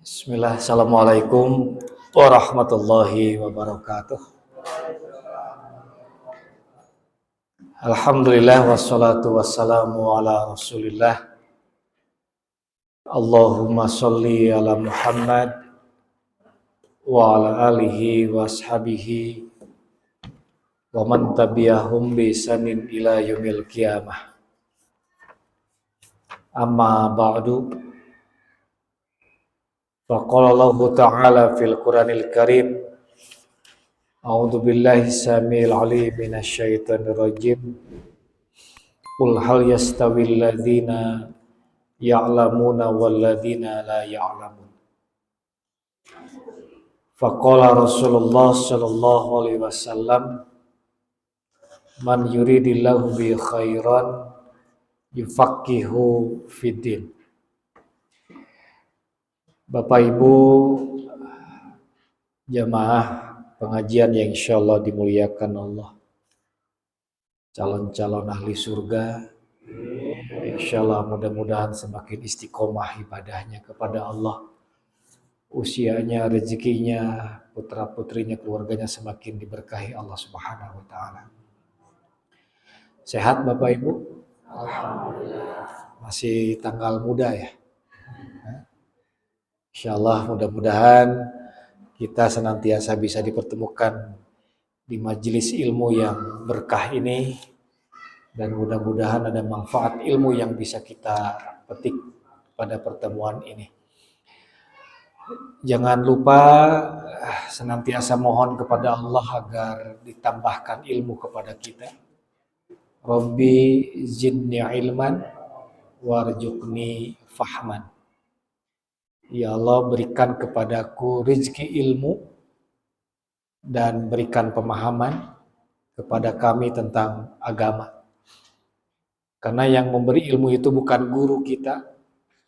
Bismillah, Assalamualaikum warahmatullahi wabarakatuh. Alhamdulillah wassalatu wassalamu ala rasulillah. Allahumma sholli ala Muhammad wa ala alihi wa ashabihi wa man tabi'ahum bi ihsanin ila yaumil qiyamah. Amma ba'du. Faqala Allah ta'ala fil Qur'anil Karim, A'udzu billahi samil alim minasy syaithanir rajim. Qul hal yastawil ladzina ya'lamuna wal ladzina la ya'lamun. Faqala Rasulullah sallallahu alaihi wasallam, man yuridillahu bi khairan yufaqihu fiddin. Bapak Ibu jamaah pengajian yang insyaallah dimuliakan Allah, calon-calon ahli surga, insyaallah mudah-mudahan semakin istiqomah ibadahnya kepada Allah, usianya, rezekinya, putra-putrinya, keluarganya semakin diberkahi Allah Subhanahu wa taala. Sehat Bapak Ibu? Alhamdulillah. Masih tanggal muda ya? Insyaallah mudah-mudahan kita senantiasa bisa dipertemukan di majelis ilmu yang berkah ini, dan mudah-mudahan ada manfaat ilmu yang bisa kita petik pada pertemuan ini. Jangan lupa senantiasa mohon kepada Allah agar ditambahkan ilmu kepada kita. Rabbi zidni ilman warzuqni fahman. Ya Allah, berikan kepadaku rezeki ilmu dan berikan pemahaman kepada kami tentang agama. Karena yang memberi ilmu itu bukan guru kita,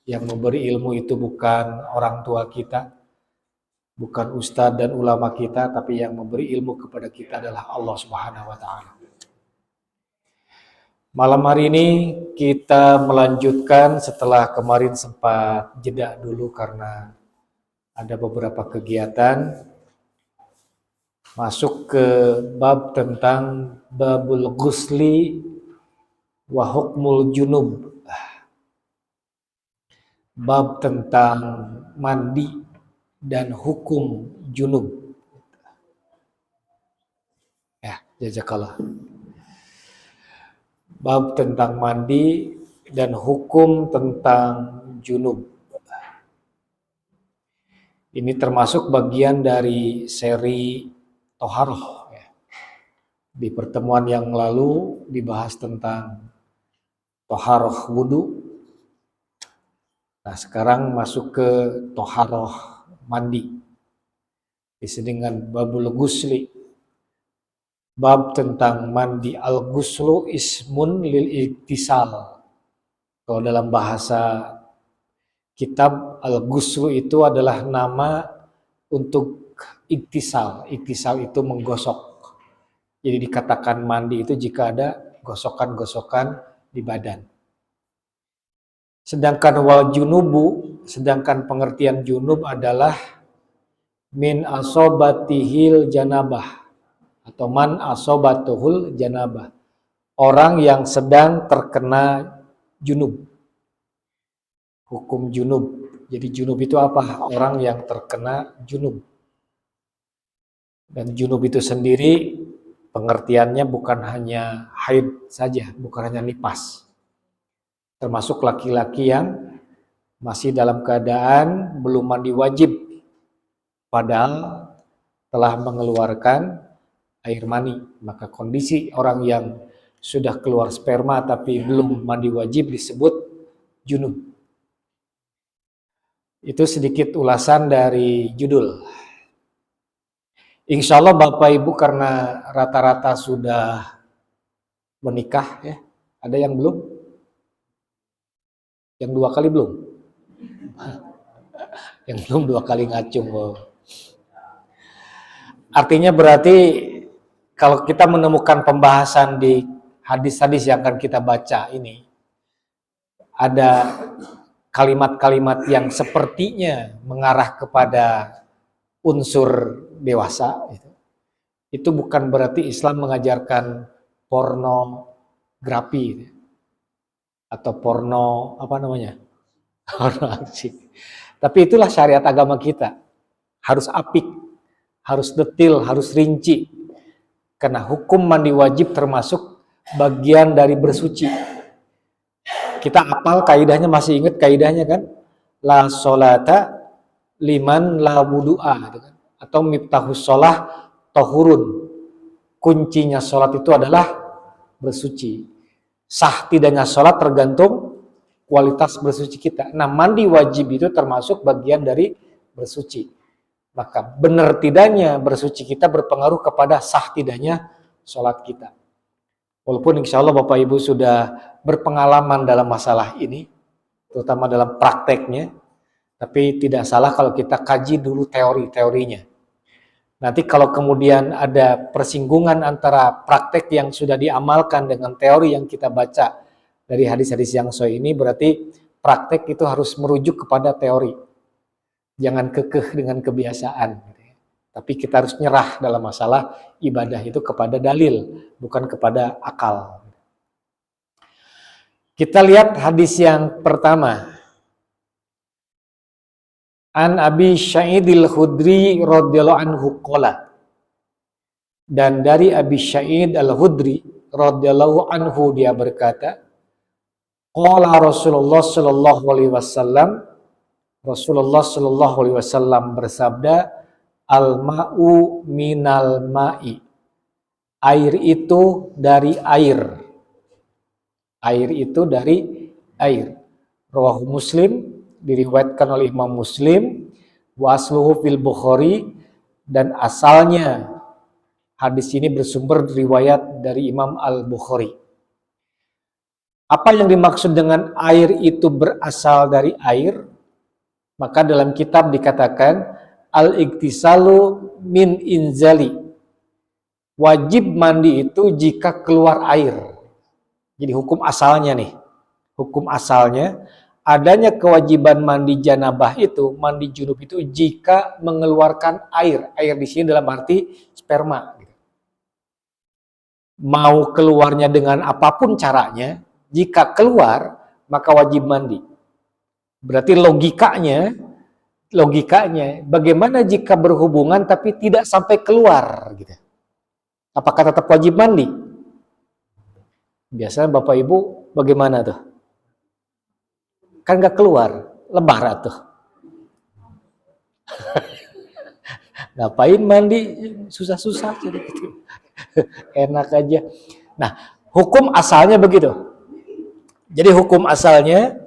yang memberi ilmu itu bukan orang tua kita, bukan ustadz dan ulama kita, tapi yang memberi ilmu kepada kita adalah Allah Subhanahu wa taala. Malam hari ini kita melanjutkan setelah kemarin sempat jeda dulu karena ada beberapa kegiatan, masuk ke bab tentang babul ghusli wa hukmul junub. Bab tentang mandi dan hukum junub. Ya, jazakallah. Bab tentang mandi dan hukum tentang junub. Ini termasuk bagian dari seri Toharoh. Di pertemuan yang lalu dibahas tentang Toharoh wudu. Nah, sekarang masuk ke Toharoh mandi. Disebut dengan babul ghusli. Bab tentang mandi. Al-ghuslu ismun lil iktisal. Kalau dalam bahasa kitab, al-ghuslu itu adalah nama untuk iktisal. Iktisal itu menggosok. Jadi dikatakan mandi itu jika ada gosokan-gosokan di badan. Sedangkan wal junubu, sedangkan pengertian junub adalah min asobatihil janabah. Atau man asobatuhul janabah, orang yang sedang terkena junub. Hukum junub. Jadi junub itu apa? Orang yang terkena junub. Dan junub itu sendiri pengertiannya bukan hanya haid saja, bukan hanya nifas. Termasuk laki-laki yang masih dalam keadaan belum mandi wajib, padahal telah mengeluarkan air mani. Maka kondisi orang yang sudah keluar sperma tapi belum mandi wajib disebut junub. Itu sedikit ulasan dari judul. Insya Allah Bapak Ibu karena rata-rata sudah menikah ya. Ada yang belum? Yang 2 kali belum? Yang belum 2 kali ngacung. Artinya berarti kalau kita menemukan pembahasan di hadis-hadis yang akan kita baca ini, ada kalimat-kalimat yang sepertinya mengarah kepada unsur dewasa, itu bukan berarti Islam mengajarkan pornografi atau porno apa namanya, porno aksi. Tapi itulah syariat agama kita, harus apik, harus detil, harus rinci. Karena hukum mandi wajib termasuk bagian dari bersuci. Kita hafal kaidahnya, masih ingat kaidahnya kan? La sholata liman la wudu'a, gitu kan? Atau miftahus sholah tohurun. Kuncinya sholat itu adalah bersuci. Sah tidaknya sholat tergantung kualitas bersuci kita. Nah, mandi wajib itu termasuk bagian dari bersuci. Maka benar tidaknya bersuci kita berpengaruh kepada sah tidaknya sholat kita. Walaupun insya Allah Bapak Ibu sudah berpengalaman dalam masalah ini, terutama dalam prakteknya, tapi tidak salah kalau kita kaji dulu teori-teorinya. Nanti kalau kemudian ada persinggungan antara praktek yang sudah diamalkan dengan teori yang kita baca dari hadis-hadis yang sahih ini, berarti praktek itu harus merujuk kepada teori. Jangan kekeh dengan kebiasaan. Tapi kita harus nyerah dalam masalah ibadah itu kepada dalil, bukan kepada akal. Kita lihat hadis yang pertama. An Abi Sa'idil Khudri radhiyallahu anhu qala. Dan dari Abi Sa'id Al-Khudri radhiyallahu anhu dia berkata, qala Rasulullah sallallahu alaihi wasallam, Rasulullah sallallahu alaihi wasallam bersabda, al-ma'u minal ma'i. Air itu dari air. Air itu dari air. Rawahu Muslim, diriwayatkan oleh Imam Muslim, wa asluhu fil Bukhari, dan asalnya hadis ini bersumber riwayat dari Imam Al-Bukhari. Apa yang dimaksud dengan air itu berasal dari air? Maka dalam kitab dikatakan al-iktisalu min inzali. Wajib mandi itu jika keluar air. Jadi hukum asalnya nih. Hukum asalnya adanya kewajiban mandi janabah itu, mandi junub itu jika mengeluarkan air. Air di sini dalam arti sperma. Mau keluarnya dengan apapun caranya, jika keluar maka wajib mandi. Berarti logikanya bagaimana jika berhubungan tapi tidak sampai keluar gitu. Apakah tetap wajib mandi? Biasanya Bapak Ibu bagaimana tuh? Kan nggak keluar, lebar tuh. Ngapain mandi susah-susah jadi gitu. Enak aja. Nah, hukum asalnya begitu. Jadi hukum asalnya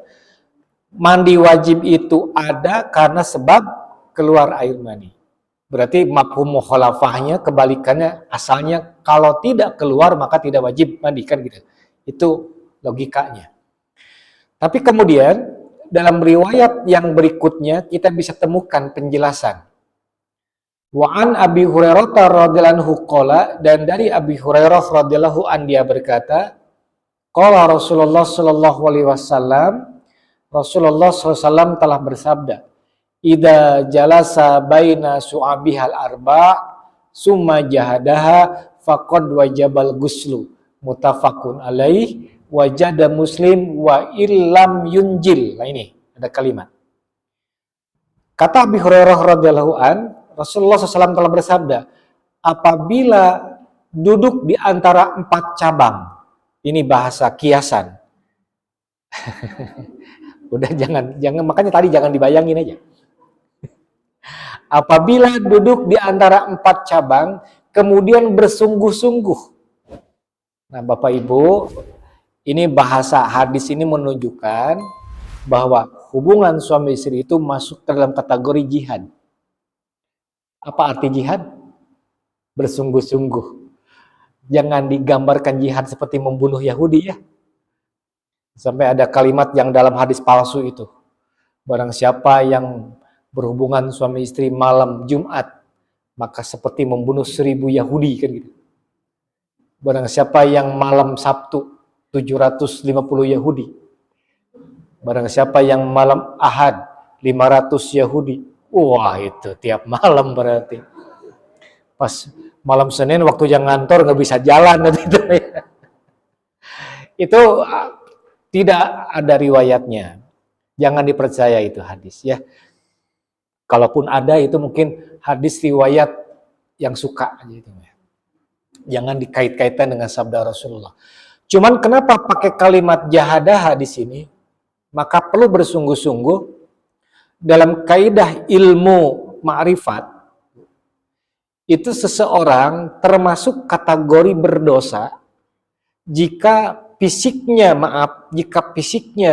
mandi wajib itu ada karena sebab keluar air mani. Berarti mafhum mukhalafahnya kebalikannya, asalnya kalau tidak keluar maka tidak wajib mandi, kan gitu. Itu logikanya. Tapi kemudian dalam riwayat yang berikutnya kita bisa temukan penjelasan. Wa an Abi Hurairah radhiyallahu anhu qala, dan dari Abi Hurairah radhiyallahu an dia berkata, qala Rasulullah sallallahu alaihi wasallam, Rasulullah SAW telah bersabda, idza jalasa baina su'abihal arba' summa jahadaha faqad wajabal ghuslu, muttafaqun alaih, wajada Muslim wa illam yunjil. Nah ini ada kalimat. Kata Abi Hurairah radhiyallahu an, Rasulullah SAW telah bersabda, apabila duduk di antara 4 cabang, ini bahasa kiasan. Udah jangan makanya tadi jangan dibayangin aja. Apabila duduk di antara 4 cabang, kemudian bersungguh-sungguh. Nah, Bapak Ibu, ini bahasa hadis ini menunjukkan bahwa hubungan suami istri itu masuk ke dalam kategori jihad. Apa arti jihad? Bersungguh-sungguh. Jangan digambarkan jihad seperti membunuh Yahudi ya. Sampai ada kalimat yang dalam hadis palsu itu. Barang siapa yang berhubungan suami istri malam Jumat, maka seperti membunuh 1000 Yahudi, kan gitu. Barang siapa yang malam Sabtu, 750 Yahudi. Barang siapa yang malam Ahad 500 Yahudi. Wah, itu tiap malam berarti. Pas malam Senin waktu yang ngantor nggak bisa jalan gitu ya. Itu tidak ada riwayatnya. Jangan dipercaya itu hadis ya. Kalaupun ada itu mungkin hadis riwayat yang suka gitu ya. Jangan dikait-kaitkan dengan sabda Rasulullah. Cuman kenapa pakai kalimat jahadah di sini? Maka perlu bersungguh-sungguh dalam kaidah ilmu ma'rifat. Itu seseorang termasuk kategori berdosa jika fisiknya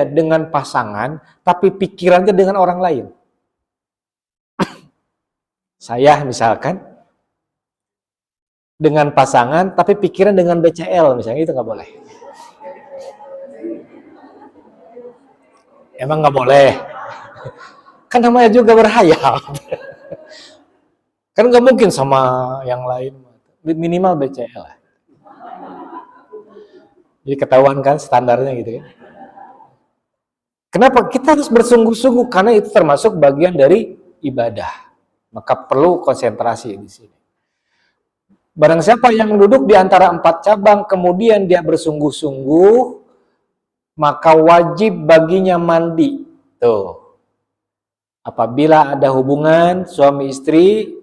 dengan pasangan, tapi pikirannya dengan orang lain. Saya misalkan dengan pasangan, tapi pikiran dengan BCL misalnya, itu nggak boleh. Emang nggak boleh? Kan namanya juga berhayal. Kan nggak mungkin sama yang lain. Minimal BCL lah. Jadi ketahuan kan standarnya gitu kan. Kenapa? Kita harus bersungguh-sungguh karena itu termasuk bagian dari ibadah. Maka perlu konsentrasi di sini. Barang siapa yang duduk di antara 4 cabang kemudian dia bersungguh-sungguh, maka wajib baginya mandi. Tuh. Apabila ada hubungan suami istri,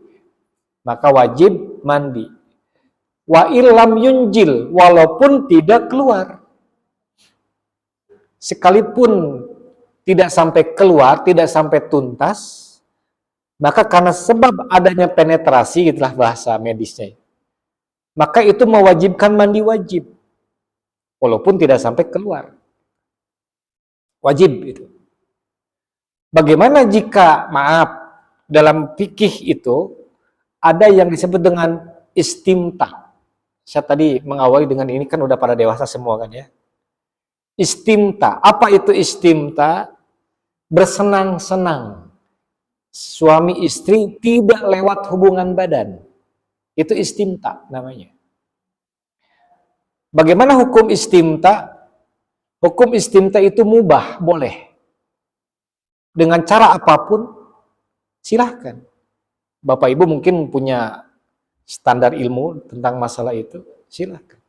maka wajib mandi. Wa illam yunjil, walaupun tidak keluar. Sekalipun tidak sampai keluar, tidak sampai tuntas, maka karena sebab adanya penetrasi, itulah bahasa medisnya, maka itu mewajibkan mandi wajib. Walaupun tidak sampai keluar. Wajib itu. Bagaimana jika, maaf, dalam fikih itu, ada yang disebut dengan istimta. Saya tadi mengawali dengan ini kan udah pada dewasa semua kan ya. Istimta. Apa itu istimta? Bersenang-senang. Suami istri tidak lewat hubungan badan. Itu istimta namanya. Bagaimana hukum istimta? Hukum istimta itu mubah, boleh. Dengan cara apapun, silahkan. Bapak Ibu mungkin punya standar ilmu tentang masalah itu, silahkan.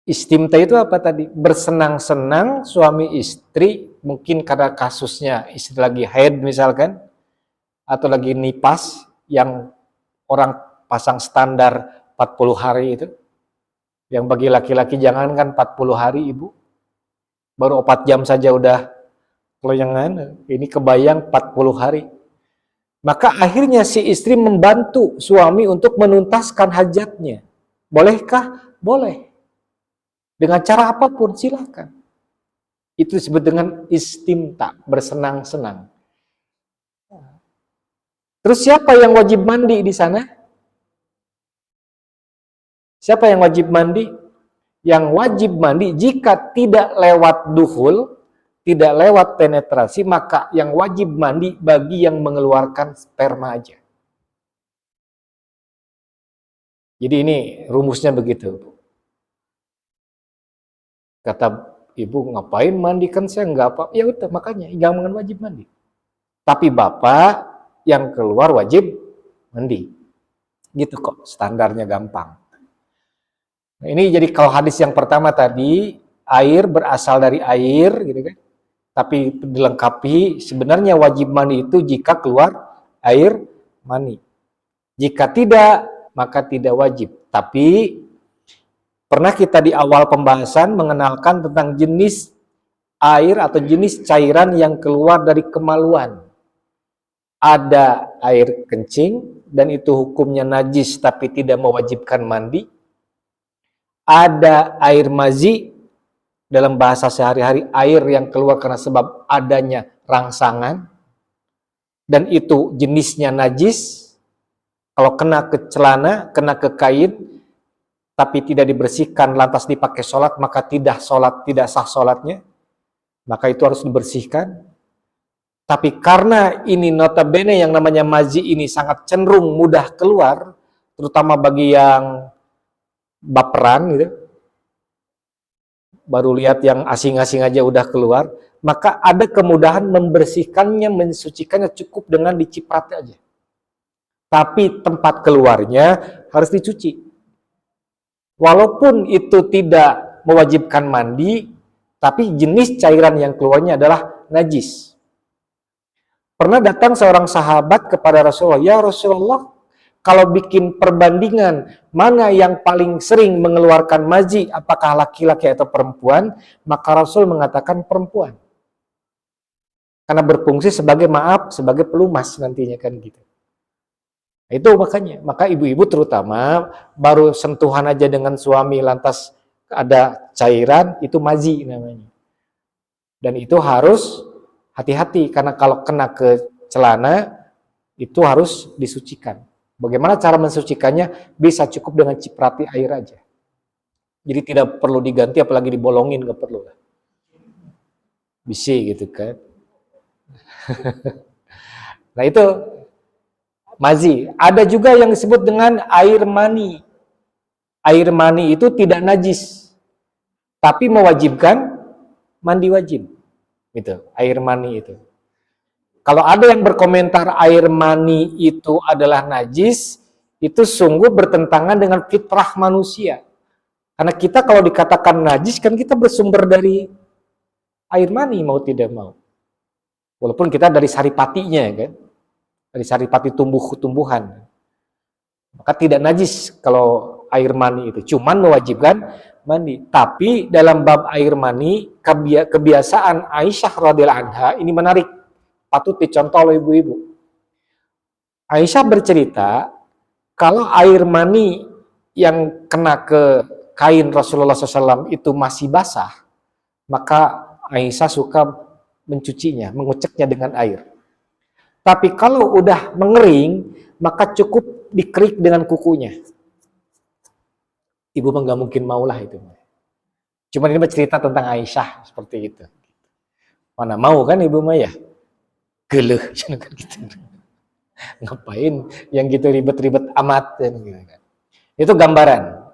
Istimta itu apa tadi? Bersenang-senang suami istri, mungkin karena kasusnya istri lagi haid misalkan, atau lagi nipas, yang orang pasang standar 40 hari itu, yang bagi laki-laki jangankan 40 hari ibu, baru 4 jam saja udah keloyangan, ini kebayang 40 hari. Maka akhirnya si istri membantu suami untuk menuntaskan hajatnya. Bolehkah? Boleh. Dengan cara apapun, silahkan. Itu disebut dengan istimta, bersenang-senang. Terus siapa yang wajib mandi di sana? Siapa yang wajib mandi? Yang wajib mandi jika tidak lewat duhul, tidak lewat penetrasi, maka yang wajib mandi bagi yang mengeluarkan sperma aja. Jadi ini rumusnya begitu. Kata ibu, ngapain mandi, kan saya nggak apa. Ya udah, makanya jangan wajib mandi. Tapi bapak yang keluar wajib mandi. Gitu kok, standarnya gampang. Nah, ini jadi kalau hadis yang pertama tadi, air berasal dari air, gitu kan. Tapi dilengkapi, sebenarnya wajib mandi itu jika keluar air mani. Jika tidak, maka tidak wajib. Tapi pernah kita di awal pembahasan mengenalkan tentang jenis air atau jenis cairan yang keluar dari kemaluan. Ada air kencing dan itu hukumnya najis tapi tidak mewajibkan mandi. Ada air mazi, dalam bahasa sehari-hari air yang keluar karena sebab adanya rangsangan dan itu jenisnya najis. Kalau kena ke celana, kena ke kain, tapi tidak dibersihkan lantas dipakai sholat, maka tidak sah sholatnya, maka itu harus dibersihkan. Tapi karena ini notabene yang namanya mazi ini sangat cenderung mudah keluar, terutama bagi yang baperan gitu, baru lihat yang asing-asing aja udah keluar, maka ada kemudahan membersihkannya, mensucikannya cukup dengan diciprat aja. Tapi tempat keluarnya harus dicuci. Walaupun itu tidak mewajibkan mandi, tapi jenis cairan yang keluarnya adalah najis. Pernah datang seorang sahabat kepada Rasulullah, "Ya Rasulullah, kalau bikin perbandingan mana yang paling sering mengeluarkan mazi, apakah laki-laki atau perempuan?" Maka Rasul mengatakan perempuan. Karena berfungsi sebagai sebagai pelumas nantinya kan gitu. Itu makanya, maka ibu-ibu terutama baru sentuhan aja dengan suami lantas ada cairan, itu mazi namanya. Dan itu harus hati-hati karena kalau kena ke celana itu harus disucikan. Bagaimana cara mensucikannya? Bisa cukup dengan ciprati air aja. Jadi tidak perlu diganti apalagi dibolongin, nggak perlu lah. Bisi gitu kan. Nah itu mazi. Ada juga yang disebut dengan air mani. Air mani itu tidak najis, tapi mewajibkan mandi wajib. Gitu, air mani itu. Kalau ada yang berkomentar air mani itu adalah najis, itu sungguh bertentangan dengan fitrah manusia. Karena kita kalau dikatakan najis kan kita bersumber dari air mani mau tidak mau. Walaupun kita dari saripatinya kan. Dari saripati tumbuhan. Maka tidak najis kalau air mani itu, cuman mewajibkan mandi. Tapi dalam bab air mani, kebiasaan Aisyah radhiyallahu anha ini menarik, patut dicontoh oleh ibu-ibu. Aisyah bercerita, kalau air mani yang kena ke kain Rasulullah SAW itu masih basah, maka Aisyah suka mencucinya, menguceknya dengan air. Tapi kalau udah mengering, maka cukup dikerik dengan kukunya. Ibu mah nggak mungkin maulah itu. Cuman ini cerita tentang Aisyah seperti itu. Mana mau kan ibu mah ya? Geleh, gitu. Ngapain yang gitu ribet-ribet amat dan gitu kan. Itu gambaran.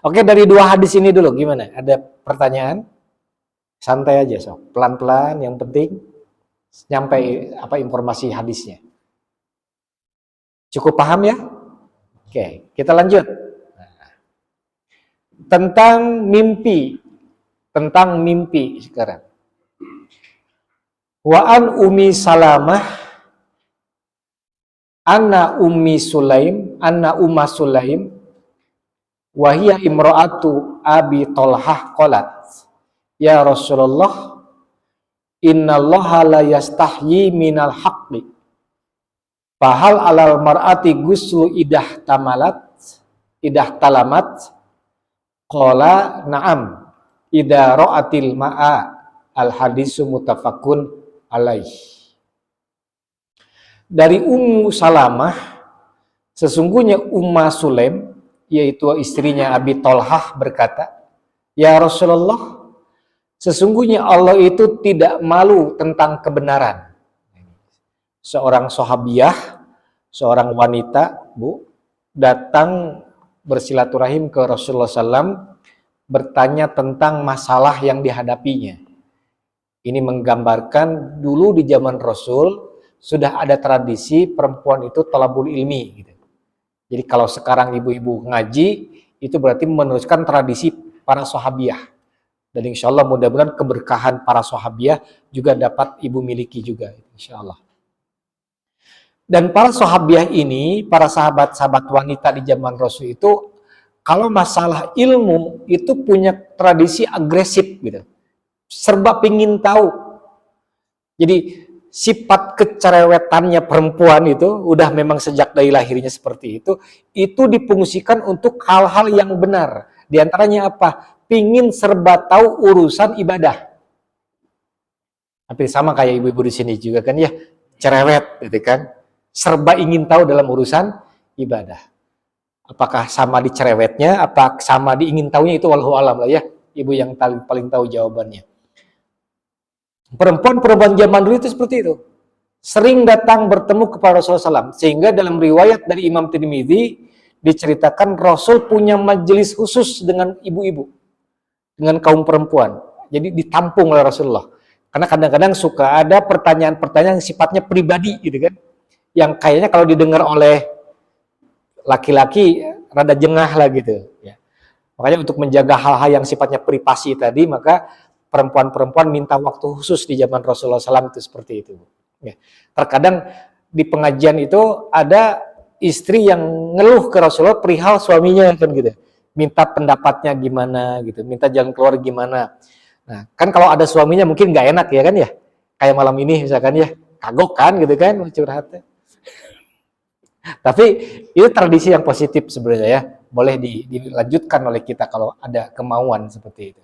Oke, dari dua hadis ini dulu gimana? Ada pertanyaan? Santai aja sok, pelan-pelan yang penting nyampe apa informasi hadisnya. Cukup paham ya? Oke, kita lanjut. Tentang mimpi sekarang. Wa an Ummi Salamah anna Umma Sulaim wa hiya imra'atu Abi Thalhah qalat, ya Rasulullah, innallaha la yastahyi minal haqqi fahal alal mar'ati guslu idah talamat qala na'am idza ra'atil ma'a. Al hadisu muttafaqun alaih. Dari Ummu Salamah, sesungguhnya Umma Sulaim yaitu istrinya Abi Thalhah berkata, ya Rasulullah, sesungguhnya Allah itu tidak malu tentang kebenaran. Seorang sahabiah, seorang wanita, Bu, datang bersilaturahim ke Rasulullah SAW, bertanya tentang masalah yang dihadapinya. Ini menggambarkan dulu di zaman Rasul sudah ada tradisi perempuan itu thalabul ilmi. Gitu. Jadi kalau sekarang ibu-ibu ngaji, itu berarti meneruskan tradisi para sahabiah. Dan insya Allah mudah-mudahan keberkahan para sahabiah juga dapat ibu miliki juga, insya Allah. Dan para sahabiah ini, para sahabat-sahabat wanita di zaman Rasul itu, kalau masalah ilmu itu punya tradisi agresif gitu. Serba pingin tahu. Jadi sifat kecerewetannya perempuan itu udah memang sejak dari lahirnya seperti itu difungsikan untuk hal-hal yang benar. Di antaranya apa? Pingin serba tahu urusan ibadah. Hampir sama kayak ibu-ibu di sini juga kan ya, cerewet gitu kan. Serba ingin tahu dalam urusan ibadah. Apakah sama di cerewetnya, apa sama di ingin tahunya, itu wallahu alam lah ya. Ibu yang paling tahu jawabannya. Perempuan-perempuan zaman dulu itu seperti itu. Sering datang bertemu kepada Rasulullah SAW. Sehingga dalam riwayat dari Imam Tirmidzi diceritakan Rasul punya majelis khusus dengan ibu-ibu. dengan kaum perempuan. Jadi ditampung oleh Rasulullah. Karena kadang-kadang suka ada pertanyaan-pertanyaan yang sifatnya pribadi gitu kan. Yang kayaknya kalau didengar oleh laki-laki rada jengah lah gitu ya. Makanya untuk menjaga hal-hal yang sifatnya privasi tadi, maka perempuan-perempuan minta waktu khusus di zaman Rasulullah SAW itu seperti itu. Ya. Terkadang di pengajian itu ada istri yang ngeluh ke Rasulullah perihal suaminya kan gitu. Minta pendapatnya gimana gitu, minta jalan keluar gimana. Nah, kan kalau ada suaminya mungkin nggak enak ya kan ya. Kayak malam ini misalkan ya, kagok kan gitu kan curhatnya. Tapi itu tradisi yang positif sebenarnya ya. Boleh dilanjutkan oleh kita kalau ada kemauan seperti itu.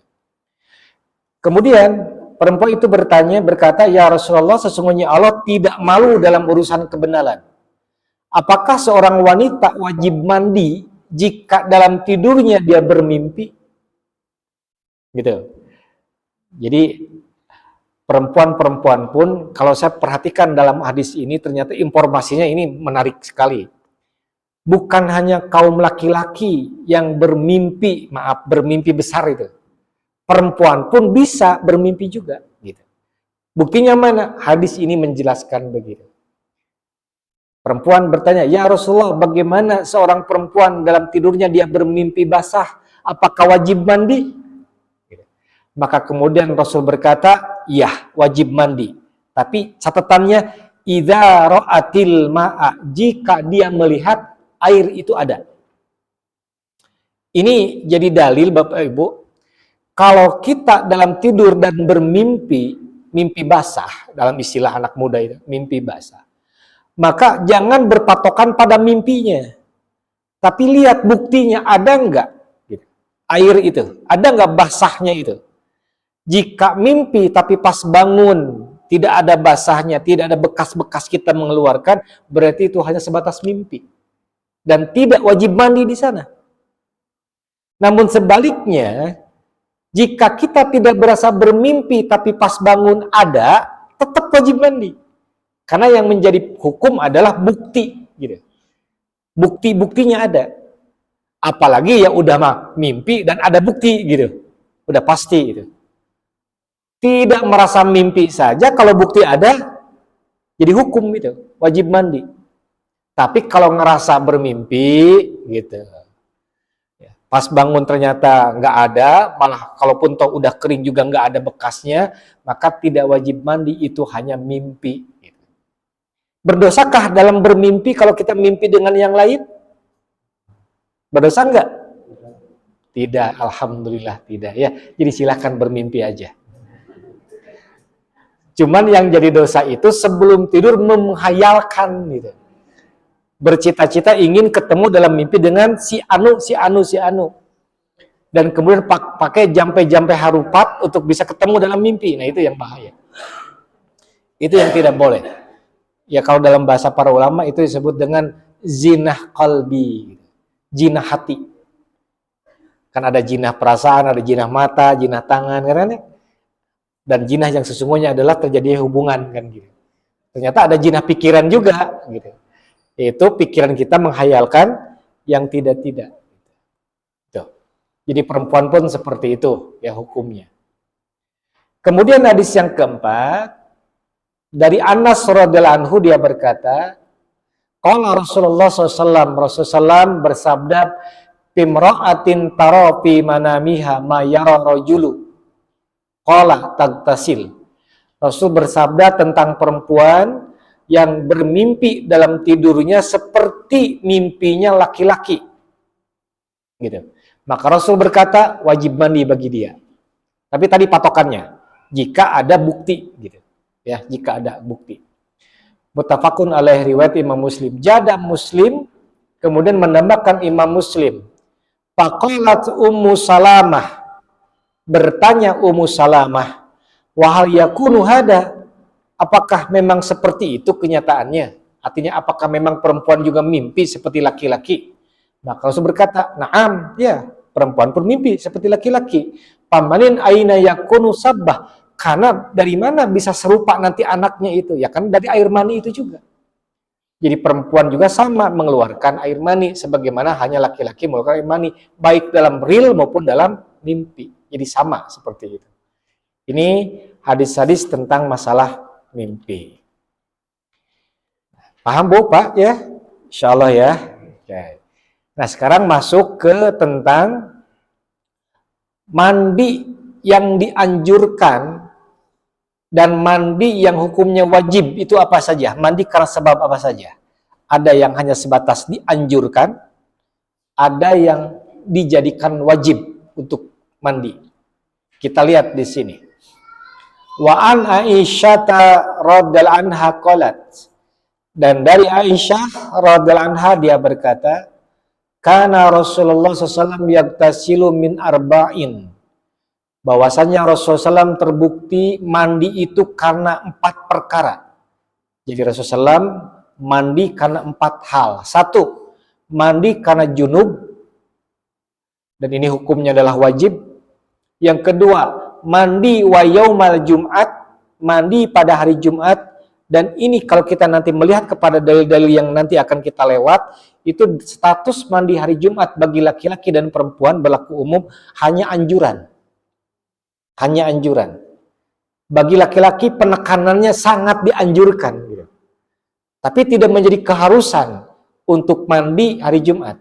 Kemudian perempuan itu berkata, "Ya Rasulullah, sesungguhnya Allah tidak malu dalam urusan kebenaran. Apakah seorang wanita wajib mandi jika dalam tidurnya dia bermimpi?" Gitu. Jadi perempuan-perempuan pun, kalau saya perhatikan dalam hadis ini, ternyata informasinya ini menarik sekali. Bukan hanya kaum laki-laki yang bermimpi besar itu. Perempuan pun bisa bermimpi juga. Gitu. Buktinya mana? Hadis ini menjelaskan begitu. Perempuan bertanya, "Ya Rasulullah, bagaimana seorang perempuan dalam tidurnya dia bermimpi basah? Apakah wajib mandi?" Gitu. Maka kemudian Rasul berkata, "Ya, wajib mandi. Tapi catatannya, idza ra'atil ma'a, jika dia melihat air itu ada." Ini jadi dalil Bapak Ibu, kalau kita dalam tidur dan bermimpi, mimpi basah, dalam istilah anak muda itu, mimpi basah, maka jangan berpatokan pada mimpinya, tapi lihat buktinya ada enggak air itu, ada enggak basahnya itu. Jika mimpi tapi pas bangun tidak ada basahnya, tidak ada bekas-bekas kita mengeluarkan, berarti itu hanya sebatas mimpi. Dan tidak wajib mandi di sana. Namun sebaliknya, jika kita tidak berasa bermimpi tapi pas bangun ada, tetap wajib mandi. Karena yang menjadi hukum adalah bukti, gitu. Bukti-buktinya ada. Apalagi ya udah mah mimpi dan ada bukti gitu. Udah pasti gitu. Tidak merasa mimpi saja, kalau bukti ada jadi hukum gitu, wajib mandi. Tapi kalau ngerasa bermimpi gitu, pas bangun ternyata nggak ada, malah kalaupun toh udah kering juga nggak ada bekasnya, maka tidak wajib mandi, itu hanya mimpi. Berdosakah dalam bermimpi kalau kita mimpi dengan yang lain? Berdosa nggak? Tidak, alhamdulillah tidak ya. Jadi silahkan bermimpi aja. Cuman yang jadi dosa itu sebelum tidur menghayalkan gitu. Bercita-cita ingin ketemu dalam mimpi dengan si anu. Dan kemudian pakai jampe-jampe harupat untuk bisa ketemu dalam mimpi. Nah, itu yang bahaya. Itu yang tidak boleh. Ya kalau dalam bahasa para ulama itu disebut dengan zinah qalbi. Jinah hati. Kan ada jinah perasaan, ada jinah mata, jinah tangan, kan? Dan jinah yang sesungguhnya adalah terjadi hubungan kan gitu. Ternyata ada jinah pikiran juga gitu. Yaitu pikiran kita menghayalkan yang tidak-tidak. Gitu. Jadi perempuan pun seperti itu ya hukumnya. Kemudian hadis yang keempat dari Anas radhiyallahu anhu, dia berkata, qala Rasulullah SAW, Rasulullah SAW bersabda, "Pimra'atin tara fi manamiha ma yara rajulu qala tagtasil." Rasul bersabda tentang perempuan yang bermimpi dalam tidurnya seperti mimpinya laki-laki. Gitu. Maka Rasul berkata wajib mandi bagi dia. Tapi tadi patokannya jika ada bukti gitu. Ya, jika ada bukti. Muttafaqun alaih, riwayat Imam Muslim. Jada Muslim kemudian menambahkan Imam Muslim. Faqalat Ummu Salamah, bertanya Ummu Salamah, "Wahal yakunu hada?" Apakah memang seperti itu kenyataannya? Artinya apakah memang perempuan juga mimpi seperti laki-laki? Maka Rasul berkata, "Na'am, ya, perempuan pun mimpi seperti laki-laki." Pamanin aina yakunu sabbah, karena dari mana bisa serupa nanti anaknya itu? Ya kan dari air mani itu juga. Jadi perempuan juga sama mengeluarkan air mani sebagaimana hanya laki-laki mengeluarkan air mani, baik dalam real maupun dalam mimpi. Jadi sama seperti itu. Ini hadis-hadis tentang masalah mimpi. Paham Bu, Pak ya? Insya Allah ya. Oke. Nah sekarang masuk ke tentang mandi yang dianjurkan dan mandi yang hukumnya wajib itu apa saja? Mandi karena sebab apa saja? Ada yang hanya sebatas dianjurkan, ada yang dijadikan wajib untuk mandi. Kita lihat di sini. Wa an Aisyah radhiyallahu anha qalat. Dan dari Aisyah radhiyallahu anha dia berkata, kana Rasulullah SAW yaghtasilu min arba'in. Bahwasanya Rasulullah SAW terbukti mandi itu karena 4 perkara. Jadi Rasulullah SAW mandi karena 4 hal. 1, mandi karena junub. Dan ini hukumnya adalah wajib. Yang kedua, mandi wa yaumal Jum'at. Mandi pada hari Jumat. Dan ini kalau kita nanti melihat kepada dalil-dalil yang nanti akan kita lewat, itu status mandi hari Jumat bagi laki-laki dan perempuan berlaku umum hanya anjuran. Hanya anjuran. Bagi laki-laki penekanannya sangat dianjurkan. Gitu. Tapi tidak menjadi keharusan untuk mandi hari Jumat.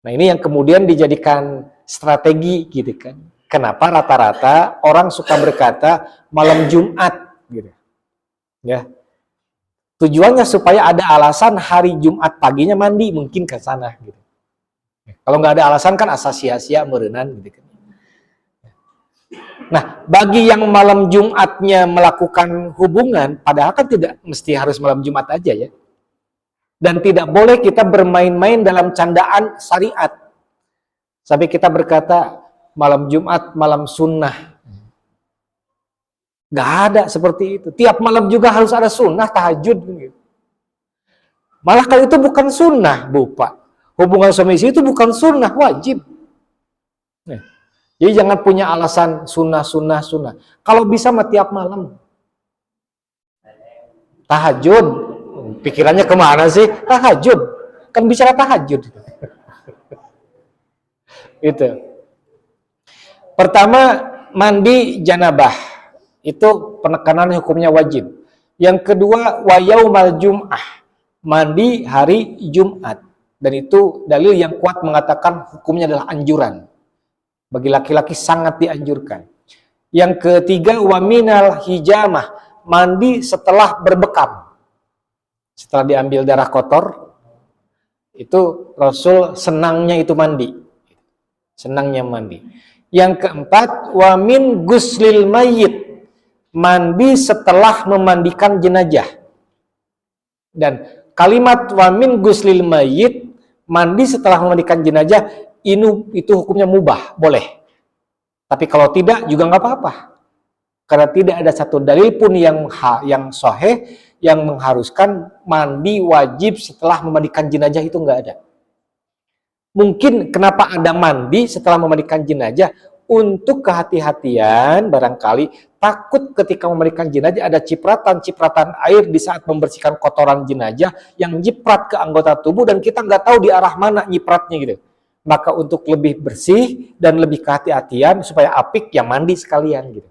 Nah ini yang kemudian dijadikan strategi gitu kan. Kenapa rata-rata orang suka berkata malam Jumat gitu. Ya. Tujuannya supaya ada alasan hari Jumat paginya mandi mungkin ke sana gitu. Kalau nggak ada alasan kan asa sia-sia meureunan gitu kan. Nah, bagi yang malam Jumatnya melakukan hubungan, padahal kan tidak mesti harus malam Jumat aja ya. Dan tidak boleh kita bermain-main dalam candaan syariat. Sampai kita berkata malam Jumat, malam sunnah. Gak ada seperti itu. Tiap malam juga harus ada sunnah, tahajud. Malah kalau itu bukan sunnah, Bu Pak. Hubungan suami istri itu bukan sunnah, wajib. Jadi jangan punya alasan sunnah. Kalau bisa mah tiap malam. Tahajud. Pikirannya kemana sih? Tahajud. Kan bicara tahajud. Itu. Pertama, mandi janabah. Itu penekanan hukumnya wajib. Yang kedua, wa yaumal jum'ah. Mandi hari Jumat. Dan itu dalil yang kuat mengatakan hukumnya adalah anjuran. Bagi laki-laki sangat dianjurkan. Yang ketiga, wa minal hijamah. Mandi setelah berbekam. Setelah diambil darah kotor, itu Rasul senangnya itu mandi. Senangnya mandi. Yang keempat, wa min guslil mayyit. Mandi setelah memandikan jenazah. Dan kalimat wa min guslil mayyit, mandi setelah memandikan jenazah, itu hukumnya mubah, boleh. Tapi kalau tidak juga nggak apa-apa. Karena tidak ada satu dalil pun yang sahih yang mengharuskan mandi wajib setelah memandikan jenazah, itu nggak ada. Mungkin kenapa ada mandi setelah memandikan jenazah? Untuk kehati-hatian barangkali takut ketika memandikan jenazah ada cipratan-cipratan air di saat membersihkan kotoran jenazah yang nyiprat ke anggota tubuh dan kita nggak tahu di arah mana nyipratnya gitu. Maka untuk lebih bersih dan lebih kehati-hatian supaya apik yang mandi sekalian gitu.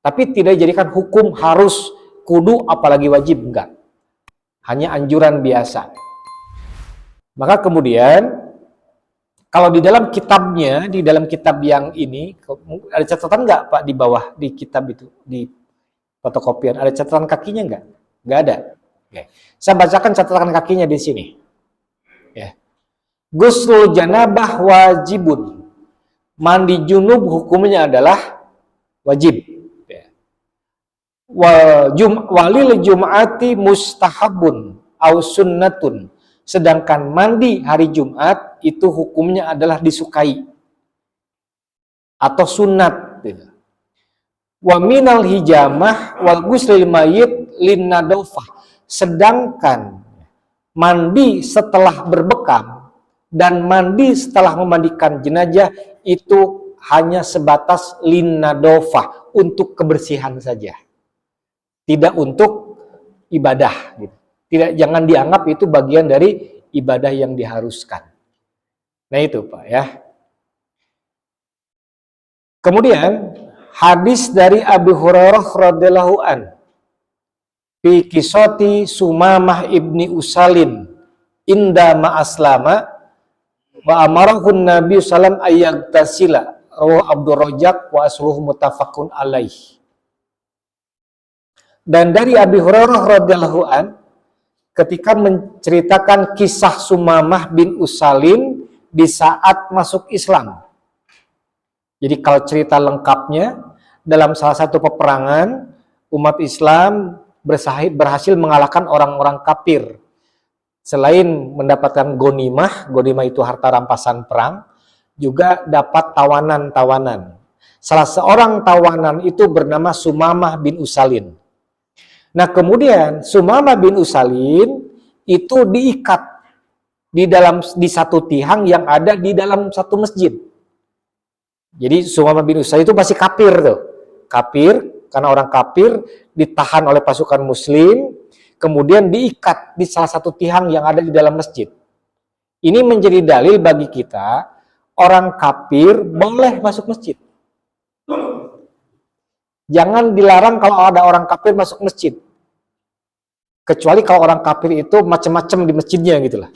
Tapi tidak dijadikan hukum harus kudu apalagi wajib, enggak. Hanya anjuran biasa. Maka kemudian kalau di dalam kitabnya, di dalam kitab yang ini, ada catatan nggak Pak di bawah di kitab itu, di fotokopian, ada catatan kakinya nggak? Nggak ada. Oke. Saya bacakan catatan kakinya di sini. Ya. Ghusl janabah wajibun. Mandi junub hukumnya adalah wajib. Ya. Walil jum'ati mustahabun au sunnatun. Sedangkan mandi hari Jumat itu hukumnya adalah disukai atau sunat. Wa minal hijamah wal guslil mayyit lin nadofah. Sedangkan mandi setelah berbekam dan mandi setelah memandikan jenazah itu hanya sebatas lin nadofah, untuk kebersihan saja. Tidak untuk ibadah gitu. Tidak, jangan dianggap itu bagian dari ibadah yang diharuskan. Nah itu Pak ya. Kemudian hadis dari Abu Hurairah radhiyallahu an fi qissati Sumamah ibni Usalin inda ma aslama wa amarahu Nabi sallam ayyagtasila rawahu Abdur Razzaq wa asluhu muttafaqun alaih. Dan dari Abi Hurairah radhiyallahu an ketika menceritakan kisah Sumamah bin Usalin di saat masuk Islam. Jadi kalau cerita lengkapnya, dalam salah satu peperangan umat Islam berhasil mengalahkan orang-orang kafir. Selain mendapatkan gonimah itu harta rampasan perang, juga dapat tawanan-tawanan. Salah seorang tawanan itu bernama Sumamah bin Usalin. Nah, kemudian Sumamah bin Usalin itu diikat di satu tiang yang ada di dalam satu masjid. Jadi Sumamah bin Usalin itu masih kafir tuh. Kafir, karena orang kafir ditahan oleh pasukan muslim, kemudian diikat di salah satu tiang yang ada di dalam masjid. Ini menjadi dalil bagi kita, orang kafir boleh masuk masjid. Jangan dilarang kalau ada orang kafir masuk masjid. Kecuali kalau orang kafir itu macam-macam di masjidnya gitulah.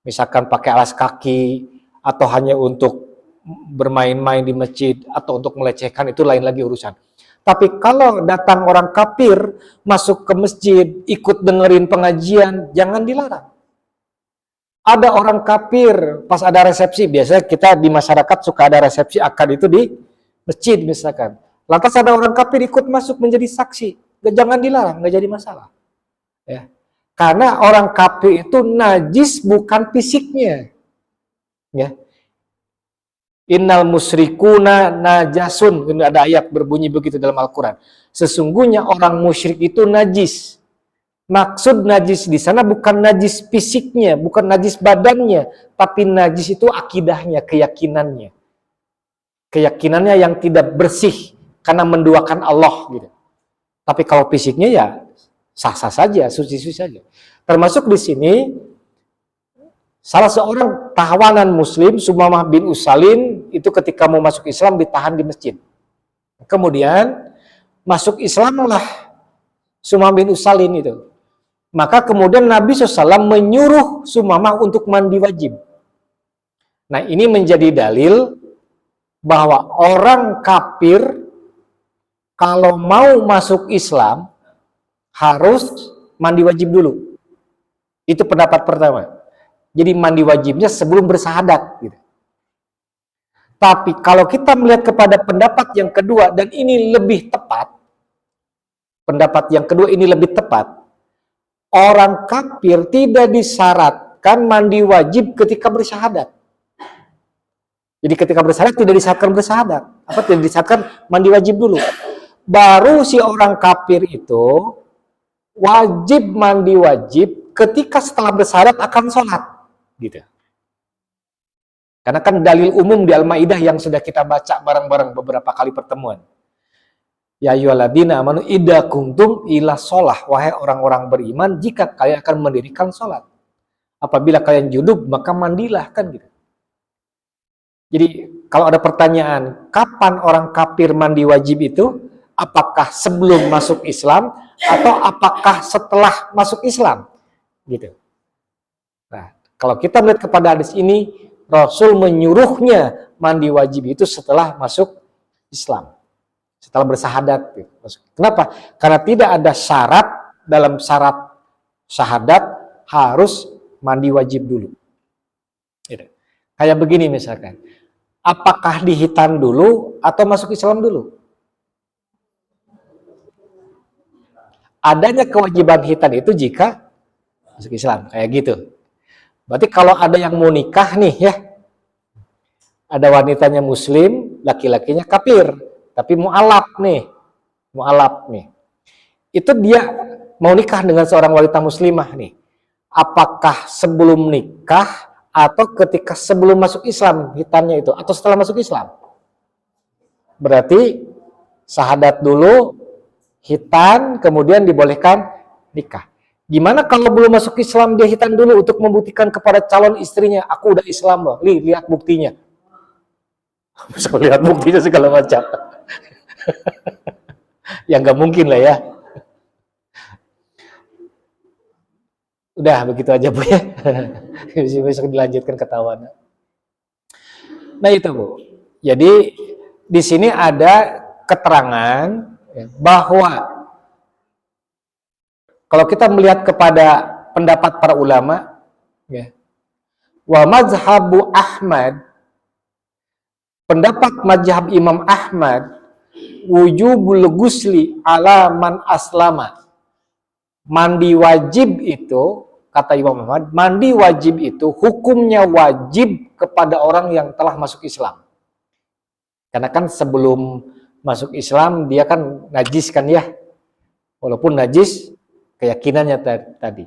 Misalkan pakai alas kaki, atau hanya untuk bermain-main di masjid, atau untuk melecehkan, itu lain lagi urusan. Tapi kalau datang orang kafir masuk ke masjid, ikut dengerin pengajian, jangan dilarang. Ada orang kafir pas ada resepsi, biasanya kita di masyarakat suka ada resepsi akad itu di masjid misalkan. Lantas ada orang kafir ikut masuk menjadi saksi, jangan dilarang, nggak jadi masalah. Ya. Karena orang kafir itu najis bukan fisiknya. Ya. Innal musyrikuna najasun. Ada ayat berbunyi begitu dalam Al-Quran. Sesungguhnya orang musyrik itu najis. Maksud najis di sana bukan najis fisiknya, bukan najis badannya, tapi najis itu akidahnya, keyakinannya. Keyakinannya yang tidak bersih karena menduakan Allah gitu. Tapi kalau fisiknya ya sah-sah saja, suci-suci saja. Termasuk di sini salah seorang tawanan muslim, Sumamah bin Usalin, itu ketika mau masuk Islam ditahan di masjid. Kemudian masuk Islamlah Sumamah bin Usalin itu. Maka kemudian Nabi SAW menyuruh Sumamah untuk mandi wajib. Nah, ini menjadi dalil bahwa orang kafir kalau mau masuk Islam harus mandi wajib dulu. Itu pendapat pertama. Jadi mandi wajibnya sebelum bersahadat. Gitu. Tapi kalau kita melihat kepada pendapat yang kedua, dan ini lebih tepat, pendapat yang kedua ini lebih tepat, orang kafir tidak disyaratkan mandi wajib ketika bersyahadat. Jadi ketika bersyahadat tidak disyaratkan bersahadat. Apa tidak disyaratkan mandi wajib dulu. Baru si orang kafir itu wajib mandi wajib ketika setelah bersyahadat akan sholat. Gitu. Karena kan dalil umum di Al-Maidah yang sudah kita baca bareng-bareng beberapa kali pertemuan. Ya ayyuhalladzina amanu idza kuntum ila shalah, wahai orang-orang beriman, jika kalian akan mendirikan salat. Apabila kalian junub maka mandilah, kan gitu. Jadi kalau ada pertanyaan, kapan orang kafir mandi wajib itu? Apakah sebelum masuk Islam atau apakah setelah masuk Islam? Gitu. Nah, kalau kita melihat kepada hadis ini, Rasul menyuruhnya mandi wajib itu setelah masuk Islam, setelah bersahadat. Kenapa? Karena tidak ada syarat dalam syarat syahadat harus mandi wajib dulu. Gitu. Kayak begini misalkan, apakah dihitan dulu atau masuk Islam dulu? Adanya kewajiban hitan itu jika masuk Islam, kayak gitu. Berarti kalau ada yang mau nikah nih ya, ada wanitanya muslim, laki-lakinya kafir, tapi mu'alaf nih. Itu dia mau nikah dengan seorang wanita muslimah nih. Apakah sebelum nikah atau ketika sebelum masuk Islam hitannya itu, atau setelah masuk Islam? Berarti syahadat dulu, hitan, kemudian dibolehkan nikah. Gimana kalau belum masuk Islam dia hitan dulu untuk membuktikan kepada calon istrinya, aku udah Islam loh, lihat buktinya. Bisa lihat buktinya segala macam. Ya nggak mungkin lah ya. Udah begitu aja Bu ya. Besok dilanjutkan ketahuan. Nah itu Bu. Jadi di sini ada keterangan ya, bahwa kalau kita melihat kepada pendapat para ulama, ya, wa mazhabu Ahmad, pendapat mazhab Imam Ahmad, wujubul gusli ala man aslama. Mandi wajib itu, kata Imam Ahmad, mandi wajib itu hukumnya wajib kepada orang yang telah masuk Islam. Karena kan sebelum masuk Islam dia kan najis kan ya, walaupun najis keyakinannya tadi.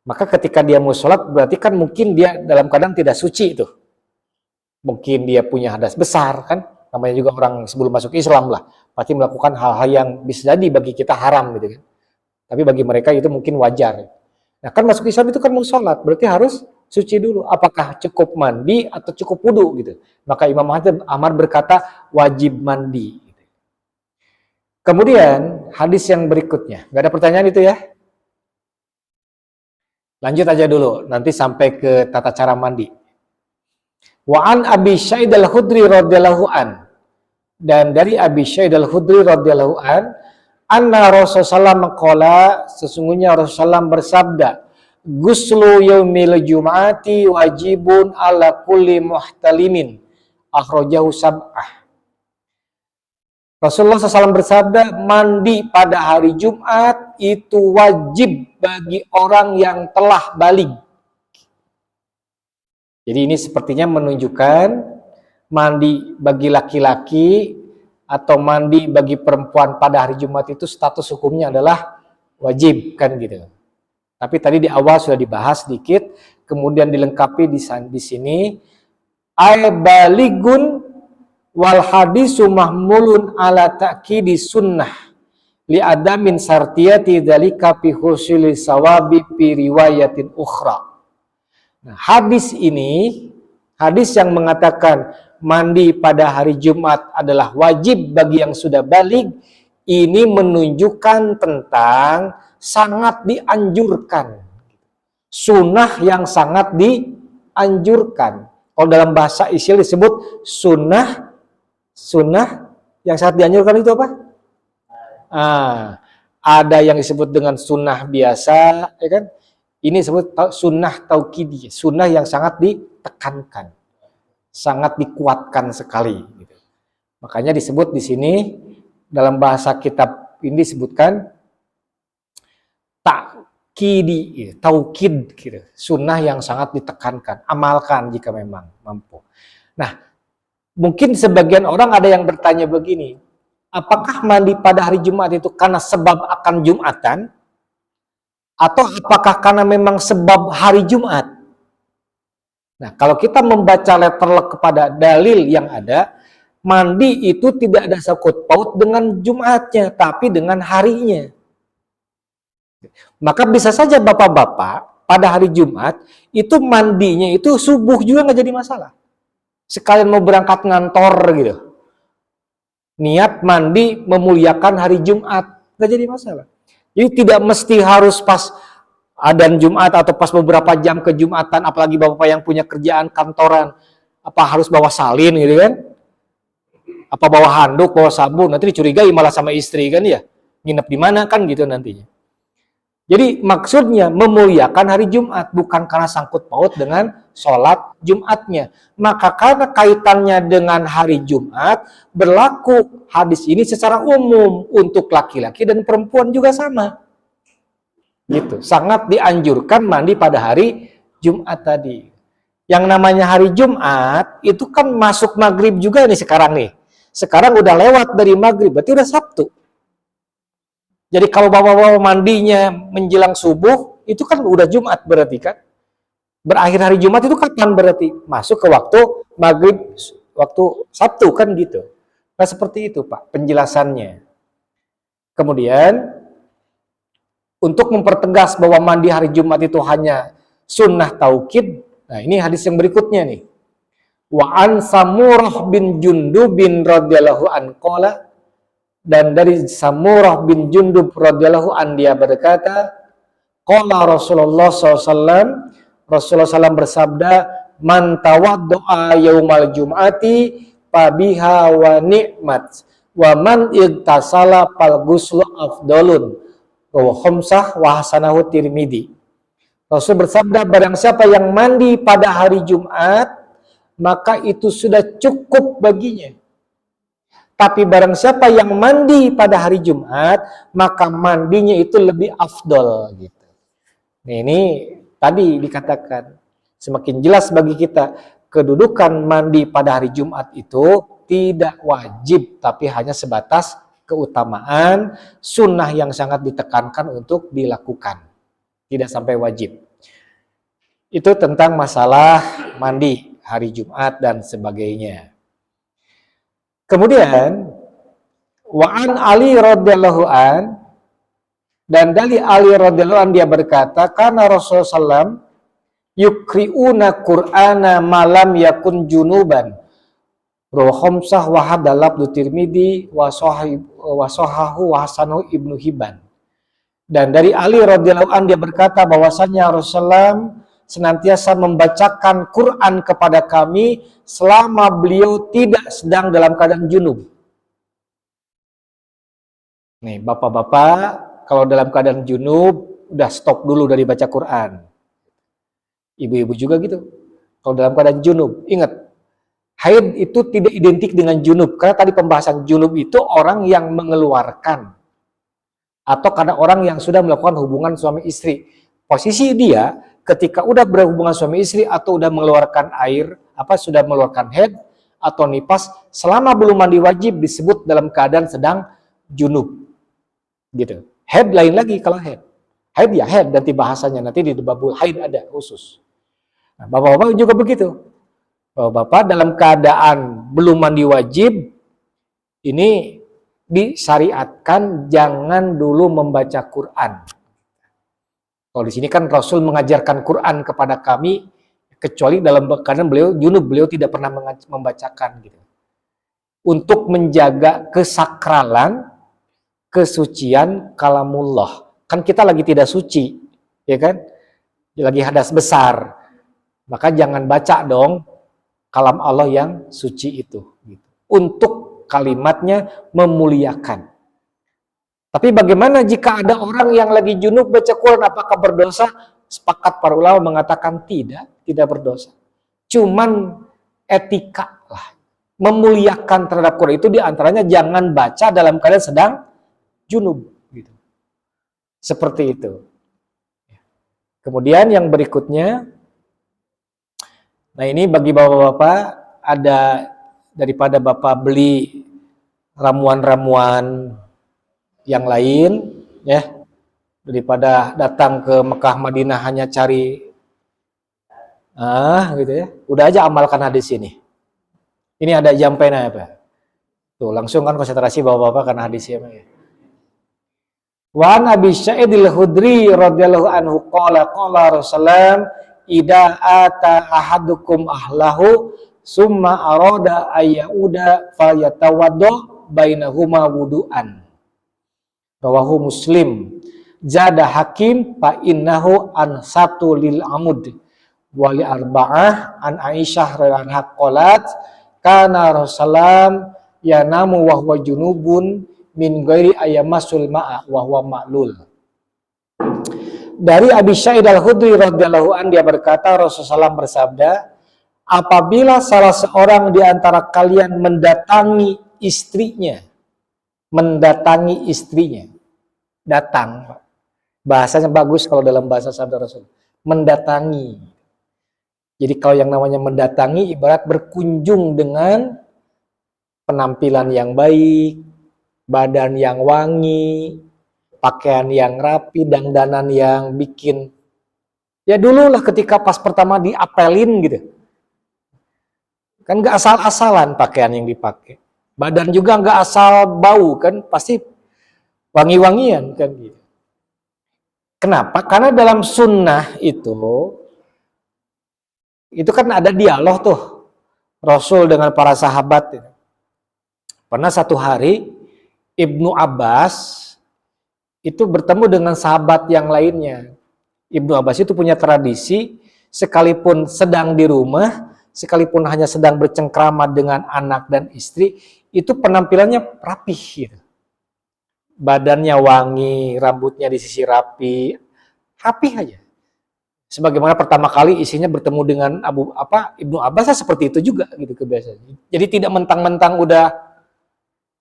Maka ketika dia mau sholat berarti kan mungkin dia dalam keadaan tidak suci itu. Mungkin dia punya hadas besar kan, namanya juga orang sebelum masuk Islam lah, pasti melakukan hal-hal yang bisa jadi bagi kita haram gitu kan. Tapi bagi mereka itu mungkin wajar. Nah kan masuk Islam itu kan mau sholat, berarti harus suci dulu. Apakah cukup mandi atau cukup wudu gitu. Maka Imam Ahmad berkata wajib mandi. Kemudian hadis yang berikutnya, nggak ada pertanyaan itu ya? Lanjut aja dulu, nanti sampai ke tata cara mandi. Wa an Abi Sa'id al-Khudri radhiyallahu an. Dan dari Abi Sa'id al-Khudri radhiyallahu an, anna Rasulullah maqala, sesungguhnya Rasulullah bersabda, guslu yaumil jum'ati wajibun ala kulli muhtalimin, akhrajahu sab'ah. Rasulullah SAW bersabda, mandi pada hari Jumat itu wajib bagi orang yang telah baligh. Jadi ini sepertinya menunjukkan mandi bagi laki-laki atau mandi bagi perempuan pada hari Jumat itu status hukumnya adalah wajib kan gitu. Tapi tadi di awal sudah dibahas sedikit, kemudian dilengkapi di sini ay baligun wal hadisu mahmulun ala ta'kidi sunnah li adamin sartiyati dzalika fi husuli sawabi fi riwayatin ukhra. Nah, hadis ini, hadis yang mengatakan mandi pada hari Jumat adalah wajib bagi yang sudah baligh, ini menunjukkan tentang sangat dianjurkan. Sunnah yang sangat dianjurkan. Kalau dalam bahasa Isil disebut sunnah yang sangat dianjurkan itu apa? Ada yang disebut dengan sunnah biasa, ya kan? Ini disebut sunnah taukidiyah, sunnah yang sangat ditekankan, sangat dikuatkan sekali. Gitu. Makanya disebut di sini dalam bahasa kitab ini disebutkan taukidi, taukid, gitu. Sunnah yang sangat ditekankan, amalkan jika memang mampu. Nah, mungkin sebagian orang ada yang bertanya begini, apakah mandi pada hari Jumat itu karena sebab akan Jumatan? Atau apakah karena memang sebab hari Jumat? Nah, kalau kita membaca letterlek kepada dalil yang ada, mandi itu tidak ada sangkut paut dengan Jumatnya, tapi dengan harinya. Maka bisa saja bapak-bapak pada hari Jumat, itu mandinya itu subuh juga nggak jadi masalah. Sekalian mau berangkat ngantor gitu. Niat mandi memuliakan hari Jumat, nggak jadi masalah. Jadi tidak mesti harus pas adzan Jumat atau pas beberapa jam ke Jumatan, apalagi bapak yang punya kerjaan kantoran, apa harus bawa salin gitu kan? Apa bawa handuk, bawa sabun, nanti dicurigai malah sama istri kan ya? Nginep di mana kan gitu nantinya. Jadi maksudnya memuliakan hari Jumat, bukan karena sangkut paut dengan sholat Jumatnya. Maka karena kaitannya dengan hari Jumat, berlaku hadis ini secara umum untuk laki-laki dan perempuan juga sama. Gitu. Sangat dianjurkan mandi pada hari Jumat tadi. Yang namanya hari Jumat, itu kan masuk maghrib juga nih sekarang nih. Sekarang udah lewat dari maghrib, berarti udah Sabtu. Jadi kalau bapak-bapak mandinya menjelang subuh, itu kan udah Jumat berarti kan. Berakhir hari Jumat itu kapan berarti? Masuk ke waktu maghrib, waktu Sabtu kan gitu. Nah seperti itu Pak penjelasannya. Kemudian, untuk mempertegas bahwa mandi hari Jumat itu hanya sunnah taukid, nah ini hadis yang berikutnya nih. Wa an Samurah bin Jundub bin radhiyallahu an qala, dan dari Samurah bin Jundub radhiyallahu an dia berkata, qala Rasulullah SAW, Rasulullah SAW bersabda, man tawaddo'a yaumal jum'ati fabiha wa ni'mat wa man igtasala fal ghuslu afdalun wa khamsah wa hasanahu Tirmidzi. Rasul bersabda, barang siapa yang mandi pada hari Jumat, maka itu sudah cukup baginya. Tapi barang siapa yang mandi pada hari Jumat, maka mandinya itu lebih afdol gitu. Nah, ini tadi dikatakan semakin jelas bagi kita kedudukan mandi pada hari Jumat itu tidak wajib, tapi hanya sebatas keutamaan sunnah yang sangat ditekankan untuk dilakukan. Tidak sampai wajib. Itu tentang masalah mandi hari Jumat dan sebagainya. Kemudian wa'an Ali radhiyallahu an, dan dari Ali radhiyallahu an dia berkata, karena Rasulullah SAW yukri'una Qur'ana malam yakun junuban. Rawahu khamsah wa hadalab Tirmidzi wa sahahu wa hasanahu Ibnu Hibban. Dan dari Ali radhiyallahu an dia berkata bahwasanya Rasulullah senantiasa membacakan Quran kepada kami selama beliau tidak sedang dalam keadaan junub. Nih, bapak-bapak kalau dalam keadaan junub udah stop dulu dari baca Quran. Ibu-ibu juga gitu. Kalau dalam keadaan junub, ingat, haid itu tidak identik dengan junub, karena tadi pembahasan junub itu orang yang mengeluarkan, atau karena orang yang sudah melakukan hubungan suami istri. Posisi dia ketika udah berhubungan suami istri atau udah mengeluarkan air, sudah mengeluarkan haid atau nifas, selama belum mandi wajib disebut dalam keadaan sedang junub. Gitu. Haid lain lagi kalau haid. Haid ya haid, nanti bahasanya nanti di babul haid ada khusus. Nah, bapak-bapak juga begitu. Bapak dalam keadaan belum mandi wajib, ini disyariatkan jangan dulu membaca Quran. Kalau di sini kan Rasul mengajarkan Quran kepada kami, kecuali dalam keadaan beliau junub, beliau tidak pernah membacakan gitu. Untuk menjaga kesakralan, kesucian kalamullah. Kan kita lagi tidak suci, ya kan? Lagi hadas besar. Maka jangan baca dong kalam Allah yang suci itu gitu. Untuk kalimatnya memuliakan. Tapi bagaimana jika ada orang yang lagi junub baca Quran, apakah berdosa? Sepakat para ulama mengatakan tidak berdosa. Cuman etika lah. Memuliakan terhadap Quran itu diantaranya jangan baca dalam keadaan sedang junub. Gitu. Seperti itu. Kemudian yang berikutnya, nah ini bagi bapak-bapak, ada daripada bapak beli ramuan-ramuan yang lain, ya, daripada datang ke Mekah Madinah hanya cari gitu ya, udah aja amalkan hadis ini. Ini ada jampena apa? Tuh langsung kan konsentrasi bapak-bapak karena hadisnya. Wa Nabi Sa'id al-Khudri radhiyallahu anhu qala Rasulullah idza ata ahadukum ahlahu summa arada ayyauda falyatawaddo bainahuma wudu'an. Rawahu Muslim. Zada Hakim fa innahu an satu lil amud wali arba'ah an Aisyah radhiyallahu anha qalat kana Rasulullah yanamu wa huwa junubun min ghairi ayamasul ma'a wa huwa ma'lul. Dari Abi Sa'id al-Khudri radhiyallahu an dia berkata, Rasulullah SAW bersabda, apabila salah seorang di antara kalian mendatangi istrinya, datang, bahasanya bagus kalau dalam bahasa sabda Rasul, mendatangi. Jadi kalau yang namanya mendatangi ibarat berkunjung dengan penampilan yang baik, badan yang wangi, pakaian yang rapi, dandanan yang bikin, ya dulu lah ketika pas pertama diapelin gitu, kan gak asal-asalan pakaian yang dipakai, badan juga gak asal bau, kan pasti wangi-wangian kan gitu. Kenapa? Karena dalam sunnah itu kan ada dialog tuh, Rasul dengan para sahabat. Pernah satu hari Ibnu Abbas itu bertemu dengan sahabat yang lainnya. Ibnu Abbas itu punya tradisi, sekalipun sedang di rumah, sekalipun hanya sedang bercengkrama dengan anak dan istri, itu penampilannya rapih gitu. Badannya wangi, rambutnya disisir rapi, rapih aja. Sebagaimana pertama kali isinya bertemu dengan Ibnu Abbas seperti itu juga gitu kebiasaannya. Jadi tidak mentang-mentang udah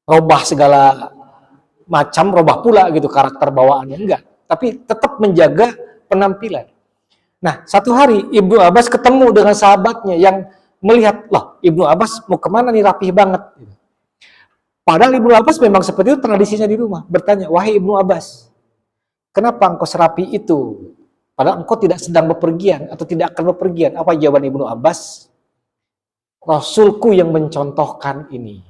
robah segala macam, robah pula gitu karakter bawaannya, enggak. Tapi tetap menjaga penampilan. Nah, satu hari Ibnu Abbas ketemu dengan sahabatnya yang melihat, loh Ibnu Abbas mau kemana nih, rapih banget. Padahal Ibnu Abbas memang seperti itu tradisinya di rumah. Bertanya, wahai Ibnu Abbas, kenapa engkau serapi itu? Padahal engkau tidak sedang bepergian atau tidak akan bepergian. Apa jawaban Ibnu Abbas? Rasulku yang mencontohkan ini.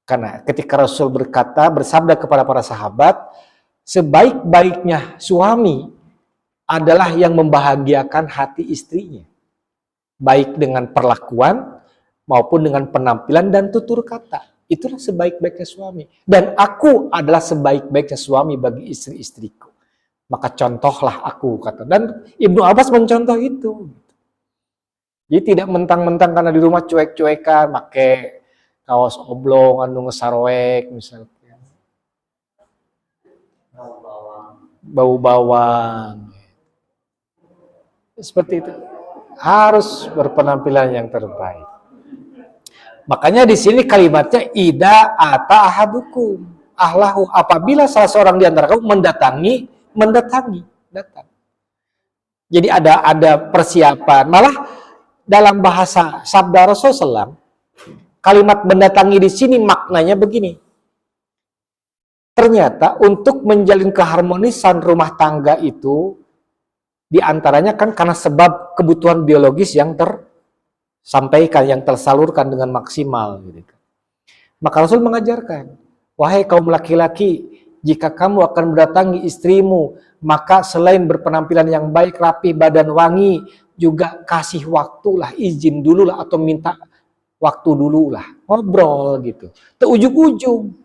Karena ketika Rasul bersabda kepada para sahabat, sebaik-baiknya suami adalah yang membahagiakan hati istrinya. Baik dengan perlakuan maupun dengan penampilan dan tutur kata. Itulah sebaik-baiknya suami. Dan aku adalah sebaik-baiknya suami bagi istri-istriku. Maka contohlah aku, kata. Dan Ibnu Abbas mencontoh itu. Jadi tidak mentang-mentang karena di rumah cuek-cuekan, pakai kaos oblong, anu ngesaroek misalnya. Bau bawang. Seperti itu. Harus berpenampilan yang terbaik. Makanya di sini kalimatnya ida ata ahadukum ahlahu, apabila salah seorang di antara kamu mendatangi, datang. Jadi ada persiapan. Malah dalam bahasa sabda Rasulullah SAW, kalimat mendatangi di sini maknanya begini. Ternyata untuk menjalin keharmonisan rumah tangga itu diantaranya kan karena sebab kebutuhan biologis yang tersampaikan, yang tersalurkan dengan maksimal. Gitu. Maka Rasul mengajarkan, wahai kaum laki-laki, jika kamu akan mendatangi istrimu, maka selain berpenampilan yang baik, rapi, badan wangi, juga kasih waktulah, izin dululah atau minta waktu dulu lah, ngobrol gitu. Ujung-ujung.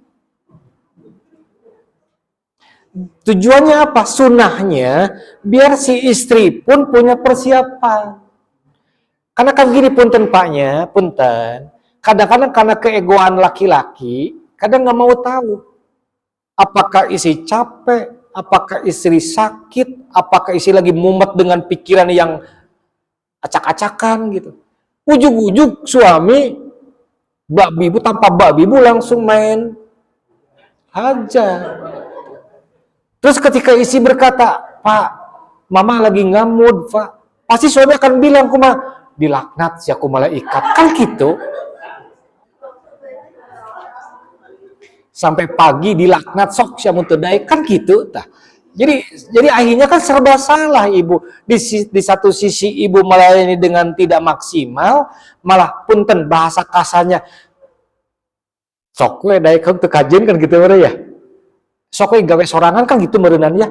Tujuannya apa? Sunnahnya, biar si istri pun punya persiapan. Karena kan gini punten paknya, punten. Kadang-kadang karena keegoan laki-laki, kadang nggak mau tahu. Apakah istri capek, apakah istri sakit, apakah istri lagi mumet dengan pikiran yang acak-acakan gitu. Ujung-ujung suami babi ibu tanpa babi ibu langsung main hajat. Terus ketika istri berkata, Pak, mama lagi ngamud, Pak. Pasti suami akan bilang, kuma dilaknat si aku malaikat. Kan gitu. Sampai pagi dilaknat sok siamun tedai, kan gitu. Tah. Jadi akhirnya kan serba salah ibu. Di satu sisi ibu melayani dengan tidak maksimal, malah punten bahasa kasarnya sok we daek teu kajen kan gitu mere ya. Sok we gawe sorangan kan gitu meureunnan ya.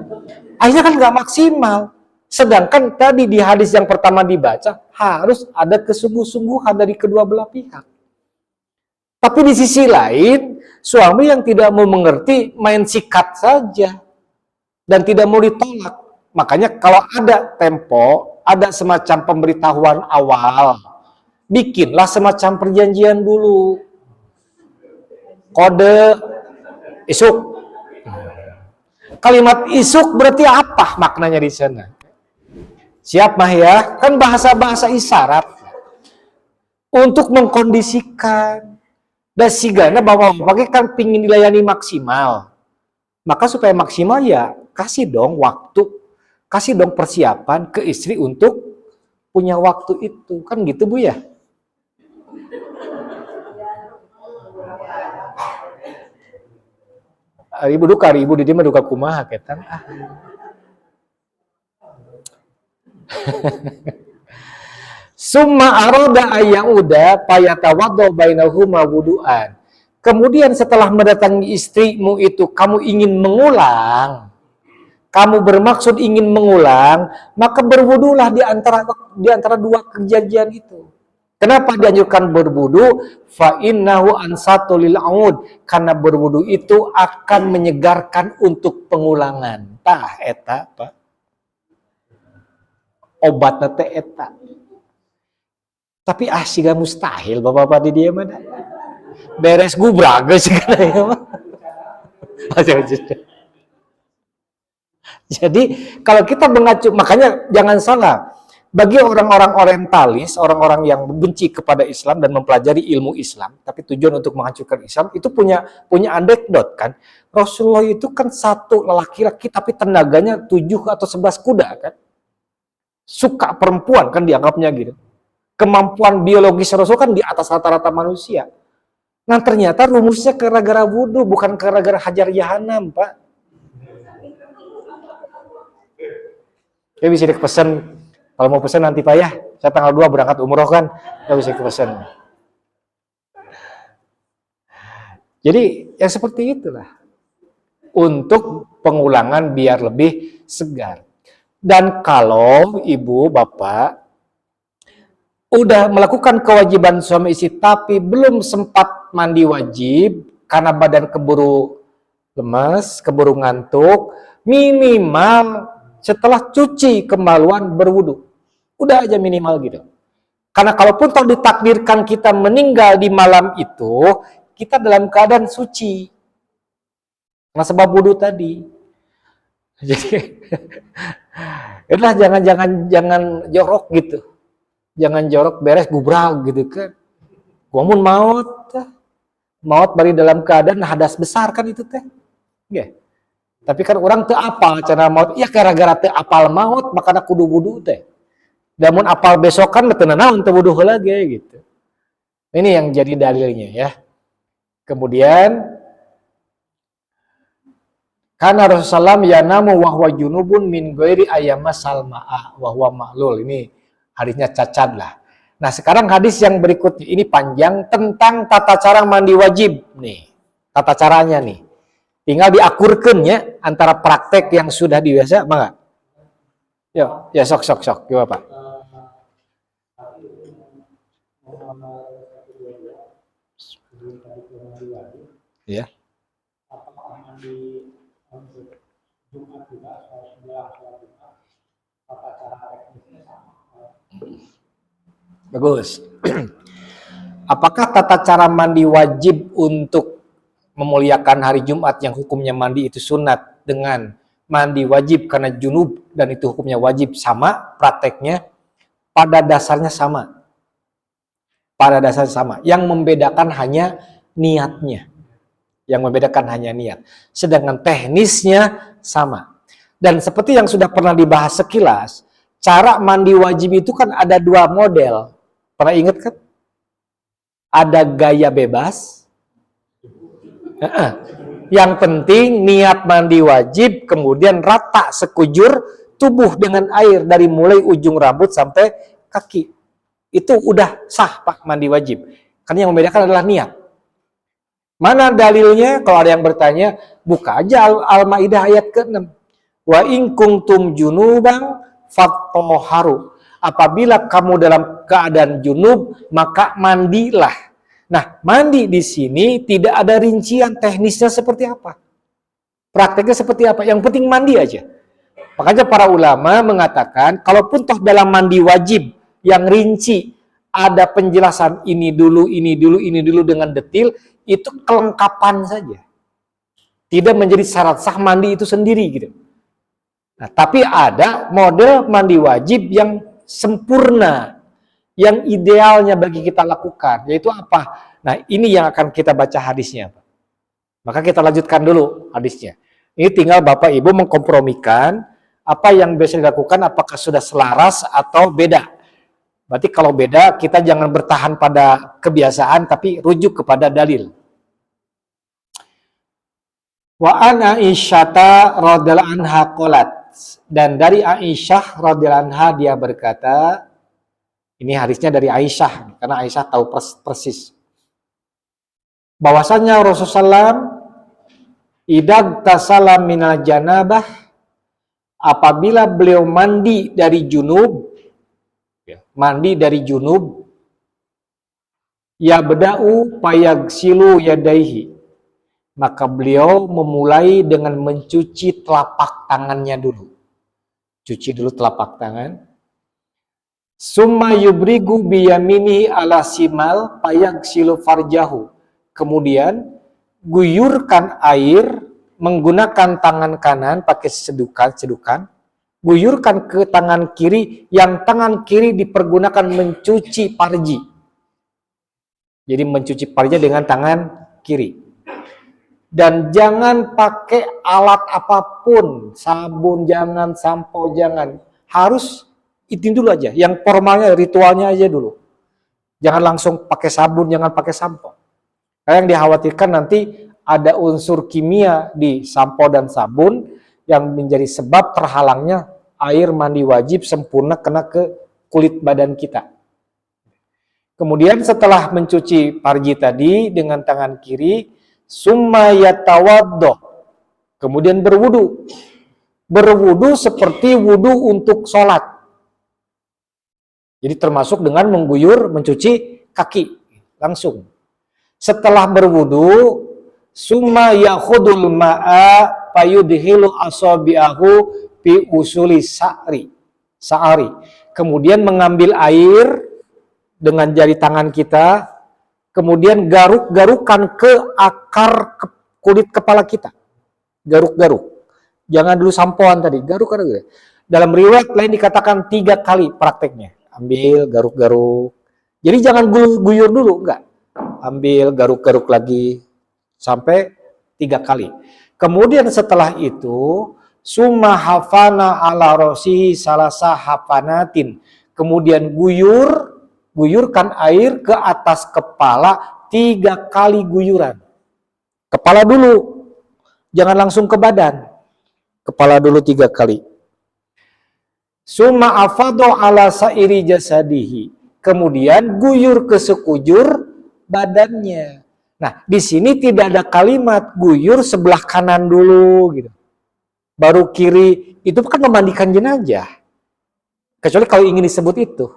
Akhirnya kan nggak maksimal. Sedangkan tadi di hadis yang pertama dibaca harus ada kesungguh-sungguhan dari kedua belah pihak. Tapi di sisi lain, suami yang tidak mau mengerti main sikat saja. Dan tidak mau ditolak. Makanya kalau ada tempo, ada semacam pemberitahuan awal, bikinlah semacam perjanjian dulu. Kode isuk. Kalimat isuk berarti apa maknanya di sana? Siap mah ya? Kan bahasa-bahasa isyarat. Untuk mengkondisikan. Dan sigana bahwa pakai kan pingin dilayani maksimal. Maka supaya maksimal ya kasih dong waktu, kasih dong persiapan ke istri untuk punya waktu itu. Kan gitu Bu ya? Ibu duka, ibu di dia duka kumaha ketan. Summa aroda ayyauda payatawaddo bainahuma wudu'an. Kemudian setelah mendatangi istrimu itu kamu ingin mengulang, kamu bermaksud ingin mengulang, maka berwudulah di antara dua kejadian itu. Kenapa dianjurkan berwudu? Fa innahu ansatu lil aud, karena berwudu itu akan menyegarkan untuk pengulangan. Tah eta Pak. Obatna teh eta. Tapi siga mustahil Bapak-bapak di dia mana. Beres gubrag sih kana ya mah. Jadi kalau kita mengacu, makanya jangan salah. Bagi orang-orang orientalis, orang-orang yang benci kepada Islam dan mempelajari ilmu Islam, tapi tujuan untuk menghancurkan Islam, itu punya anekdot kan. Rasulullah itu kan satu laki-laki tapi tenaganya 7 atau 11 kuda kan. Suka perempuan kan dianggapnya gitu. Kemampuan biologis Rasul kan di atas rata-rata manusia. Nah ternyata rumusnya gara-gara wudhu, bukan gara-gara hajar jahanam, Pak. Ya bisa dipesan. Kalau mau pesan nanti Pak ya, saya tanggal 2 berangkat umroh kan, nggak bisa pesan. Jadi yang seperti itulah. Untuk pengulangan biar lebih segar. Dan kalau ibu, bapak, udah melakukan kewajiban suami istri tapi belum sempat mandi wajib, karena badan keburu lemas, keburu ngantuk, minimal setelah cuci kemaluan berwudu. Udah aja minimal gitu. Karena kalaupun toh ditakdirkan kita meninggal di malam itu, kita dalam keadaan suci. Karena sebab wudu tadi. Jadi, itulah jangan jorok gitu. Jangan jorok beres gubrag gitu kan. Guamun maut bari dalam keadaan hadas besar kan itu teh. Nggih. Tapi kan orang teu apal cara maut, ya gara-gara teu apal maut makana kudu wudu teh. Namun apal besokan teu naon teu wudu heula ge gitu. Ini yang jadi dalilnya ya. Kemudian karena Rasulullah yanamu wa huwa junubun min ghairi ayyama salma'a wa huwa ma'lul. Ini hadisnya cacat lah. Nah, sekarang hadis yang berikutnya ini panjang tentang tata cara mandi wajib nih. Tata caranya nih. Tinggal diakurkeun ya antara praktek yang sudah biasa, mangga. Yo, ya sok. Gimana, Pak? Ya. Bagus. Apakah tata cara mandi wajib untuk memuliakan hari Jumat yang hukumnya mandi itu sunat dengan mandi wajib karena junub dan itu hukumnya wajib sama prakteknya? Pada dasarnya sama. Pada dasarnya sama. Yang membedakan hanya niatnya. Yang membedakan hanya niat. Sedangkan teknisnya sama. Dan seperti yang sudah pernah dibahas sekilas, cara mandi wajib itu kan ada 2 model. Pernah ingat kan? Ada gaya bebas. Yang penting niat mandi wajib, kemudian rata sekujur tubuh dengan air dari mulai ujung rambut sampai kaki. Itu udah sah Pak mandi wajib. Karena yang membedakan adalah niat. Mana dalilnya? Kalau ada yang bertanya, buka aja Al-Maidah ayat ke-6. Wa in kuntum junuban fattoharu. Apabila kamu dalam keadaan junub, maka mandilah. Nah, mandi di sini tidak ada rincian teknisnya seperti apa. Prakteknya seperti apa. Yang penting mandi aja. Makanya para ulama mengatakan, kalaupun toh dalam mandi wajib yang rinci, ada penjelasan ini dulu dengan detil, itu kelengkapan saja. Tidak menjadi syarat sah mandi itu sendiri gitu. Nah, tapi ada model mandi wajib yang sempurna, yang idealnya bagi kita lakukan, yaitu apa? Nah, ini yang akan kita baca hadisnya. Maka kita lanjutkan dulu hadisnya. Ini tinggal Bapak Ibu mengkompromikan apa yang biasa dilakukan, apakah sudah selaras atau beda. Berarti kalau beda, kita jangan bertahan pada kebiasaan, tapi rujuk kepada dalil. Wa an Aisyata radhiyallahu anha qalat. Dan dari Aisyah radhiyallahu anha dia berkata, ini hadisnya dari Aisyah karena Aisyah tahu persis bahwasanya Rasulullah idza tasala minal janabah, apabila beliau mandi dari junub, Ya beda'u payagsilu yadaihi. Maka beliau memulai dengan mencuci telapak tangannya dulu. Cuci dulu telapak tangan. Summa yubrigu biyamini ala simal payagsilu farjahu. Kemudian guyurkan air menggunakan tangan kanan pakai sedukan, guyurkan ke tangan kiri, yang tangan kiri dipergunakan mencuci parji. Jadi mencuci parji dengan tangan kiri. Dan jangan pakai alat apapun, sabun jangan, sampo jangan. Harus itu dulu aja, yang formalnya, ritualnya aja dulu. Jangan langsung pakai sabun, jangan pakai sampo. Karena yang dikhawatirkan nanti ada unsur kimia di sampo dan sabun yang menjadi sebab terhalangnya air mandi wajib sempurna kena ke kulit badan kita. Kemudian setelah mencuci parji tadi dengan tangan kiri, summa yatawaddo, kemudian berwudu. Berwudu seperti wudu untuk sholat. Jadi termasuk dengan mengguyur, mencuci kaki langsung. Setelah berwudu, summa yakhudul ma'a payudhilu asabi'ahu fi usuli sa'ari. Kemudian mengambil air dengan jari tangan kita, kemudian garuk-garukan ke akar kulit kepala kita. Garuk-garuk. Jangan dulu sampoan tadi, garuk-garuk. Dalam riwayat lain dikatakan 3 kali prakteknya. Ambil, garuk-garuk. Jadi jangan guyur dulu, enggak. Ambil, garuk-garuk lagi sampai 3 kali. Kemudian setelah itu, summa hafana ala rosihi salasa hafanatin. Kemudian guyurkan air ke atas kepala 3 kali guyuran. Kepala dulu, jangan langsung ke badan. Kepala dulu 3 kali. Summa afadhu ala sairi jasadihi. Kemudian guyur ke sekujur badannya. Nah, di sini tidak ada kalimat guyur sebelah kanan dulu gitu. Baru kiri, itu kan memandikan jenazah. Kecuali kalau ingin disebut itu.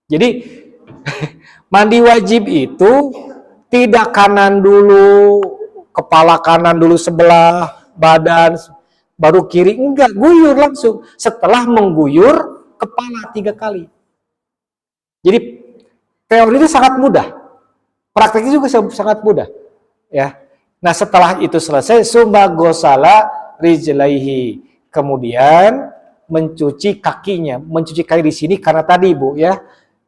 Jadi mandi wajib itu tidak kanan dulu, kepala kanan dulu sebelah, badan baru kiri, enggak, guyur langsung. Setelah mengguyur kepala 3 kali. Jadi teori itu sangat mudah, prakteknya juga sangat mudah, ya. Nah setelah itu selesai, summa gosala rijlaihi, kemudian mencuci kakinya. Mencuci kaki di sini karena tadi Bu ya,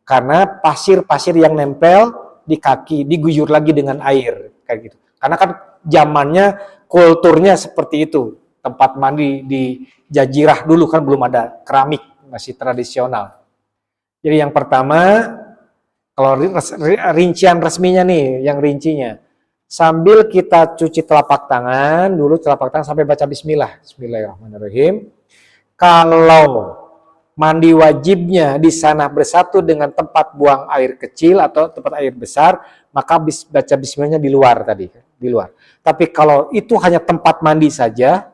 karena pasir-pasir yang nempel di kaki diguyur lagi dengan air kayak gitu. Karena kan zamannya kulturnya seperti itu, tempat mandi di jazirah dulu kan belum ada keramik, masih tradisional. Jadi yang pertama, kalau rincian resminya nih, yang rincinya, sambil kita cuci telapak tangan dulu, telapak tangan sampai baca bismillah, bismillahirrahmanirrahim. Kalau mandi wajibnya di sana bersatu dengan tempat buang air kecil atau tempat air besar, maka baca bismillahnya di luar tadi, di luar. Tapi kalau itu hanya tempat mandi saja,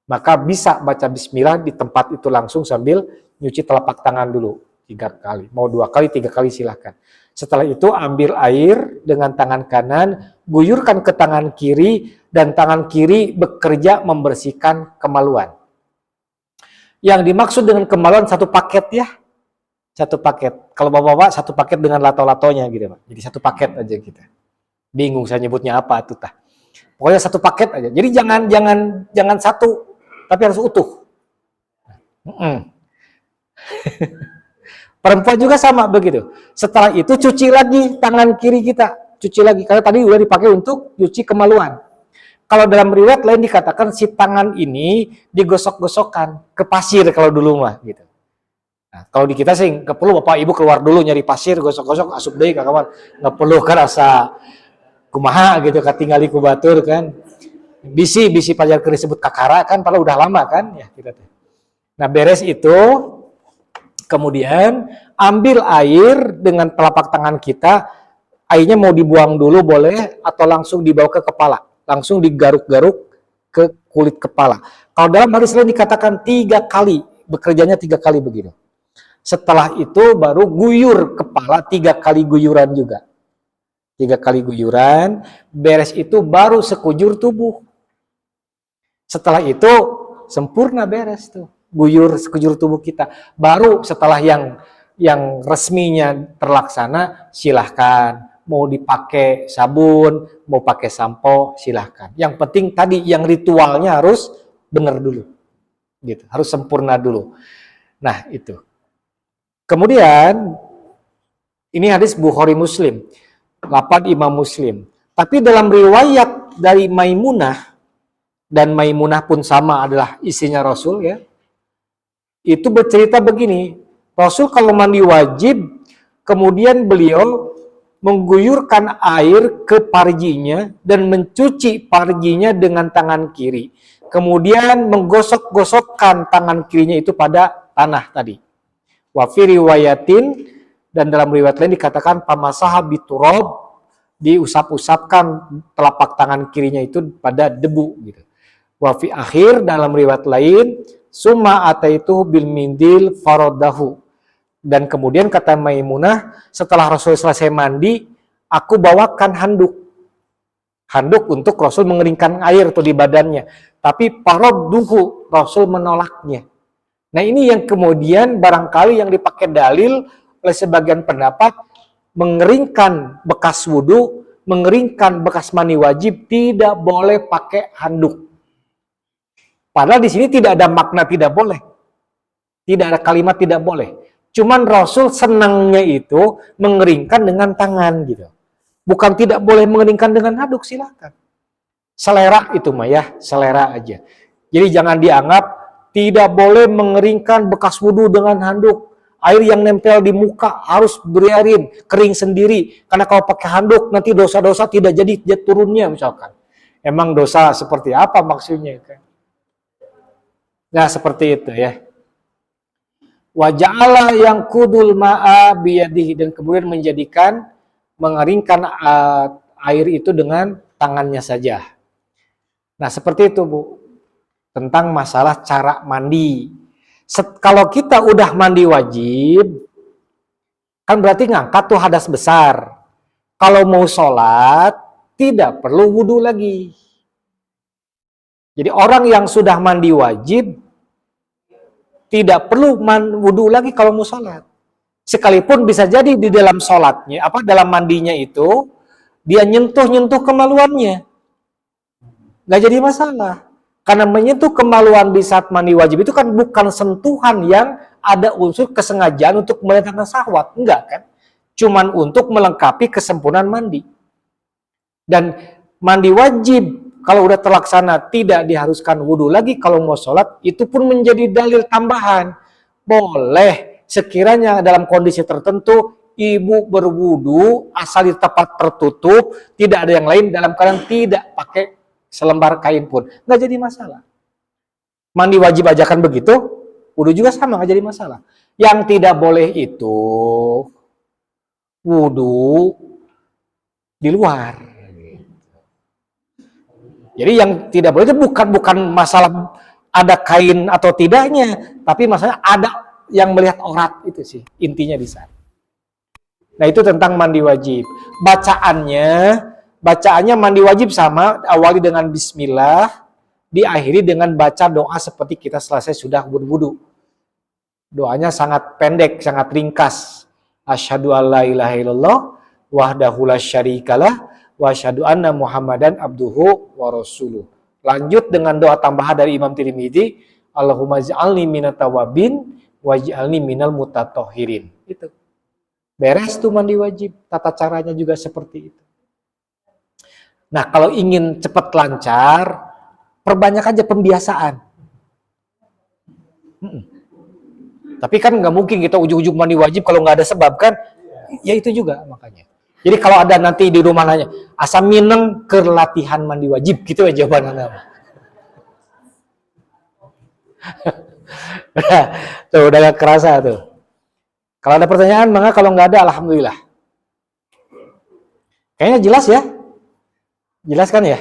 maka bisa baca bismillah di tempat itu langsung sambil nyuci telapak tangan dulu 3 kali. Mau 2 kali, 3 kali silahkan. Setelah itu ambil air dengan tangan kanan, guyurkan ke tangan kiri, dan tangan kiri bekerja membersihkan kemaluan. Yang dimaksud dengan kemaluan 1 paket ya, 1 paket. Kalau bapak-bapak 1 paket dengan lato-latonya gitu Pak. Jadi 1 paket aja kita. Bingung saya nyebutnya apa tuh tah. Pokoknya 1 paket aja. Jadi jangan 1, tapi harus utuh. Perempuan juga sama begitu. Setelah itu cuci lagi tangan kiri kita, cuci lagi karena tadi udah dipakai untuk cuci kemaluan. Kalau dalam riwayat lain dikatakan si tangan ini digosok-gosokkan ke pasir kalau dulu mah gitu. Nah, kalau di kita sih nggak perlu bapak ibu keluar dulu nyari pasir gosok-gosok asup deui ka kamar, nggak perlu kan asa kumaha gitu katingali ku batur kan. Bisi pajar keur disebut kakara kan padahal udah lama kan ya kita teh. Nah, beres itu kemudian ambil air dengan telapak tangan kita, airnya mau dibuang dulu boleh atau langsung dibawa ke kepala, langsung digaruk-garuk ke kulit kepala. Kalau dalam hadis lain dikatakan 3 kali, bekerjanya 3 kali begitu. Setelah itu baru guyur kepala 3 kali guyuran juga. 3 kali guyuran, beres itu baru sekujur tubuh. Setelah itu sempurna beres tuh. Guyur sekujur tubuh kita. Baru setelah yang resminya terlaksana, silahkan. Mau dipakai sabun, mau pakai sampo, silahkan. Yang penting tadi yang ritualnya harus benar dulu. Gitu, harus sempurna dulu. Nah, itu. Kemudian ini hadis Bukhari Muslim, lafaz Imam Muslim. Tapi dalam riwayat dari Maimunah, dan Maimunah pun sama adalah istrinya Rasul ya. Itu bercerita begini, Rasul kalau mandi wajib, kemudian beliau mengguyurkan air ke parjinya dan mencuci parjinya dengan tangan kiri. Kemudian menggosok-gosokkan tangan kirinya itu pada tanah tadi. Wa fi riwayatin, dan dalam riwayat lain dikatakan pamasaha biturab, diusap-usapkan telapak tangan kirinya itu pada debu gitu. Wa fi akhir, dalam riwayat lain summa ataitu bil mindil faradahu, dan kemudian kata Maimunah, setelah Rasul selesai mandi, aku bawakan handuk untuk Rasul mengeringkan air tuh di badannya, tapi faradduhu, Rasul menolaknya. Nah ini yang kemudian barangkali yang dipakai dalil oleh sebagian pendapat, mengeringkan bekas wudhu, mengeringkan bekas mandi wajib, tidak boleh pakai handuk. Padahal di sini tidak ada makna tidak boleh. Tidak ada kalimat tidak boleh. Cuman Rasul senangnya itu mengeringkan dengan tangan gitu. Bukan tidak boleh mengeringkan dengan handuk, silakan. Selera itu mah ya, selera aja. Jadi jangan dianggap tidak boleh mengeringkan bekas wudhu dengan handuk. Air yang nempel di muka harus biarin kering sendiri. Karena kalau pakai handuk nanti dosa-dosa tidak jadi turunnya misalkan. Emang dosa seperti apa maksudnya? Nah seperti itu ya. Waja'ala yang kudul ma'a biyadihi, dan kemudian mengeringkan air itu dengan tangannya saja. Nah seperti itu Bu, tentang masalah cara mandi. Kalau kita udah mandi wajib, kan berarti ngangkat tuh hadas besar. Kalau mau sholat, tidak perlu wudhu lagi. Jadi orang yang sudah mandi wajib, tidak perlu wudhu lagi kalau mau sholat. Sekalipun bisa jadi di dalam sholatnya, dalam mandinya itu, dia nyentuh-nyentuh kemaluannya. Nggak jadi masalah. Karena menyentuh kemaluan di saat mandi wajib itu kan bukan sentuhan yang ada unsur kesengajaan untuk mendatangkan syahwat. Enggak kan? Cuman untuk melengkapi kesempurnaan mandi. Dan mandi wajib, kalau udah terlaksana tidak diharuskan wudhu lagi kalau mau sholat, itu pun menjadi dalil tambahan. Boleh sekiranya dalam kondisi tertentu ibu berwudhu asal di tempat tertutup, tidak ada yang lain, dalam keadaan tidak pakai selembar kain pun, nggak jadi masalah. Mandi wajib aja kan begitu, wudhu juga sama, nggak jadi masalah. Yang tidak boleh itu wudhu di luar. Jadi yang tidak boleh itu bukan masalah ada kain atau tidaknya, tapi masalah ada yang melihat aurat, itu sih intinya di sana. Nah itu tentang mandi wajib. Bacaannya mandi wajib sama, awali dengan bismillah, diakhiri dengan baca doa seperti kita selesai sudah berwudu. Doanya sangat pendek, sangat ringkas. Asyhadu alla ilaha illallah wahdahu la syarikalah wa asyhadu anna Muhammadan abduhu wa rasuluh. Lanjut dengan doa tambahan dari Imam Tirmidzi, Allahumma ij'alni minat tawabin waj'alni minal mutatahhirin. Itu. Beres tuh mandi wajib. Tata caranya juga seperti itu. Nah, kalau ingin cepat lancar, perbanyak aja pembiasaan. Tapi kan nggak mungkin kita ujung-ujung mandi wajib kalau nggak ada sebab kan? Ya itu juga makanya. Jadi kalau ada nanti di rumah nanya, asam mineng ke latihan mandi wajib, gitu ya jawabannya. Tuh udah gak kerasa tuh. Kalau ada pertanyaan, maka kalau nggak ada, alhamdulillah. Kayaknya jelas ya? Jelas kan ya?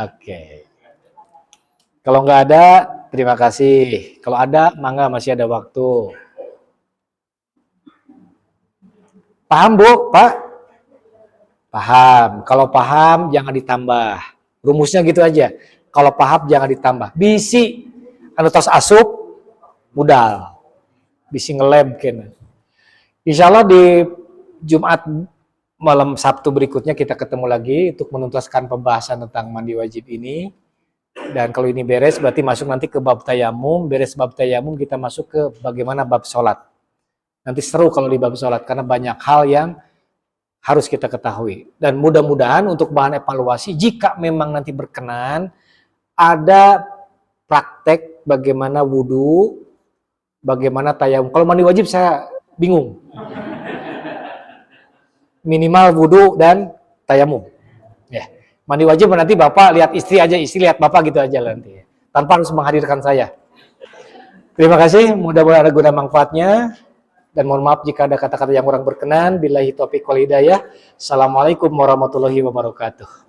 Oke. Kalau nggak ada, terima kasih. Kalau ada, mangga masih ada waktu. Paham Bu, Pak? Paham. Kalau paham jangan ditambah. Rumusnya gitu aja. Kalau paham jangan ditambah. Bisi anu tos asup budal. Bisi ngelem kena. Insya Allah di Jumat malam Sabtu berikutnya kita ketemu lagi untuk menuntaskan pembahasan tentang mandi wajib ini. Dan kalau ini beres berarti masuk nanti ke bab tayamum. Beres bab tayamum kita masuk ke bagaimana bab sholat. Nanti seru kalau di bab sholat karena banyak hal yang harus kita ketahui. Dan mudah-mudahan untuk bahan evaluasi jika memang nanti berkenan ada praktek bagaimana wudhu, bagaimana tayamum. Kalau mandi wajib saya bingung. Minimal wudhu dan tayamum. Ya. Mandi wajib nanti Bapak lihat istri aja, istri lihat Bapak gitu aja nanti. Tanpa harus menghadirkan saya. Terima kasih, mudah-mudahan ada guna manfaatnya. Dan mohon maaf jika ada kata-kata yang kurang berkenan. Billahi taufiq wal hidayah. Assalamualaikum warahmatullahi wabarakatuh.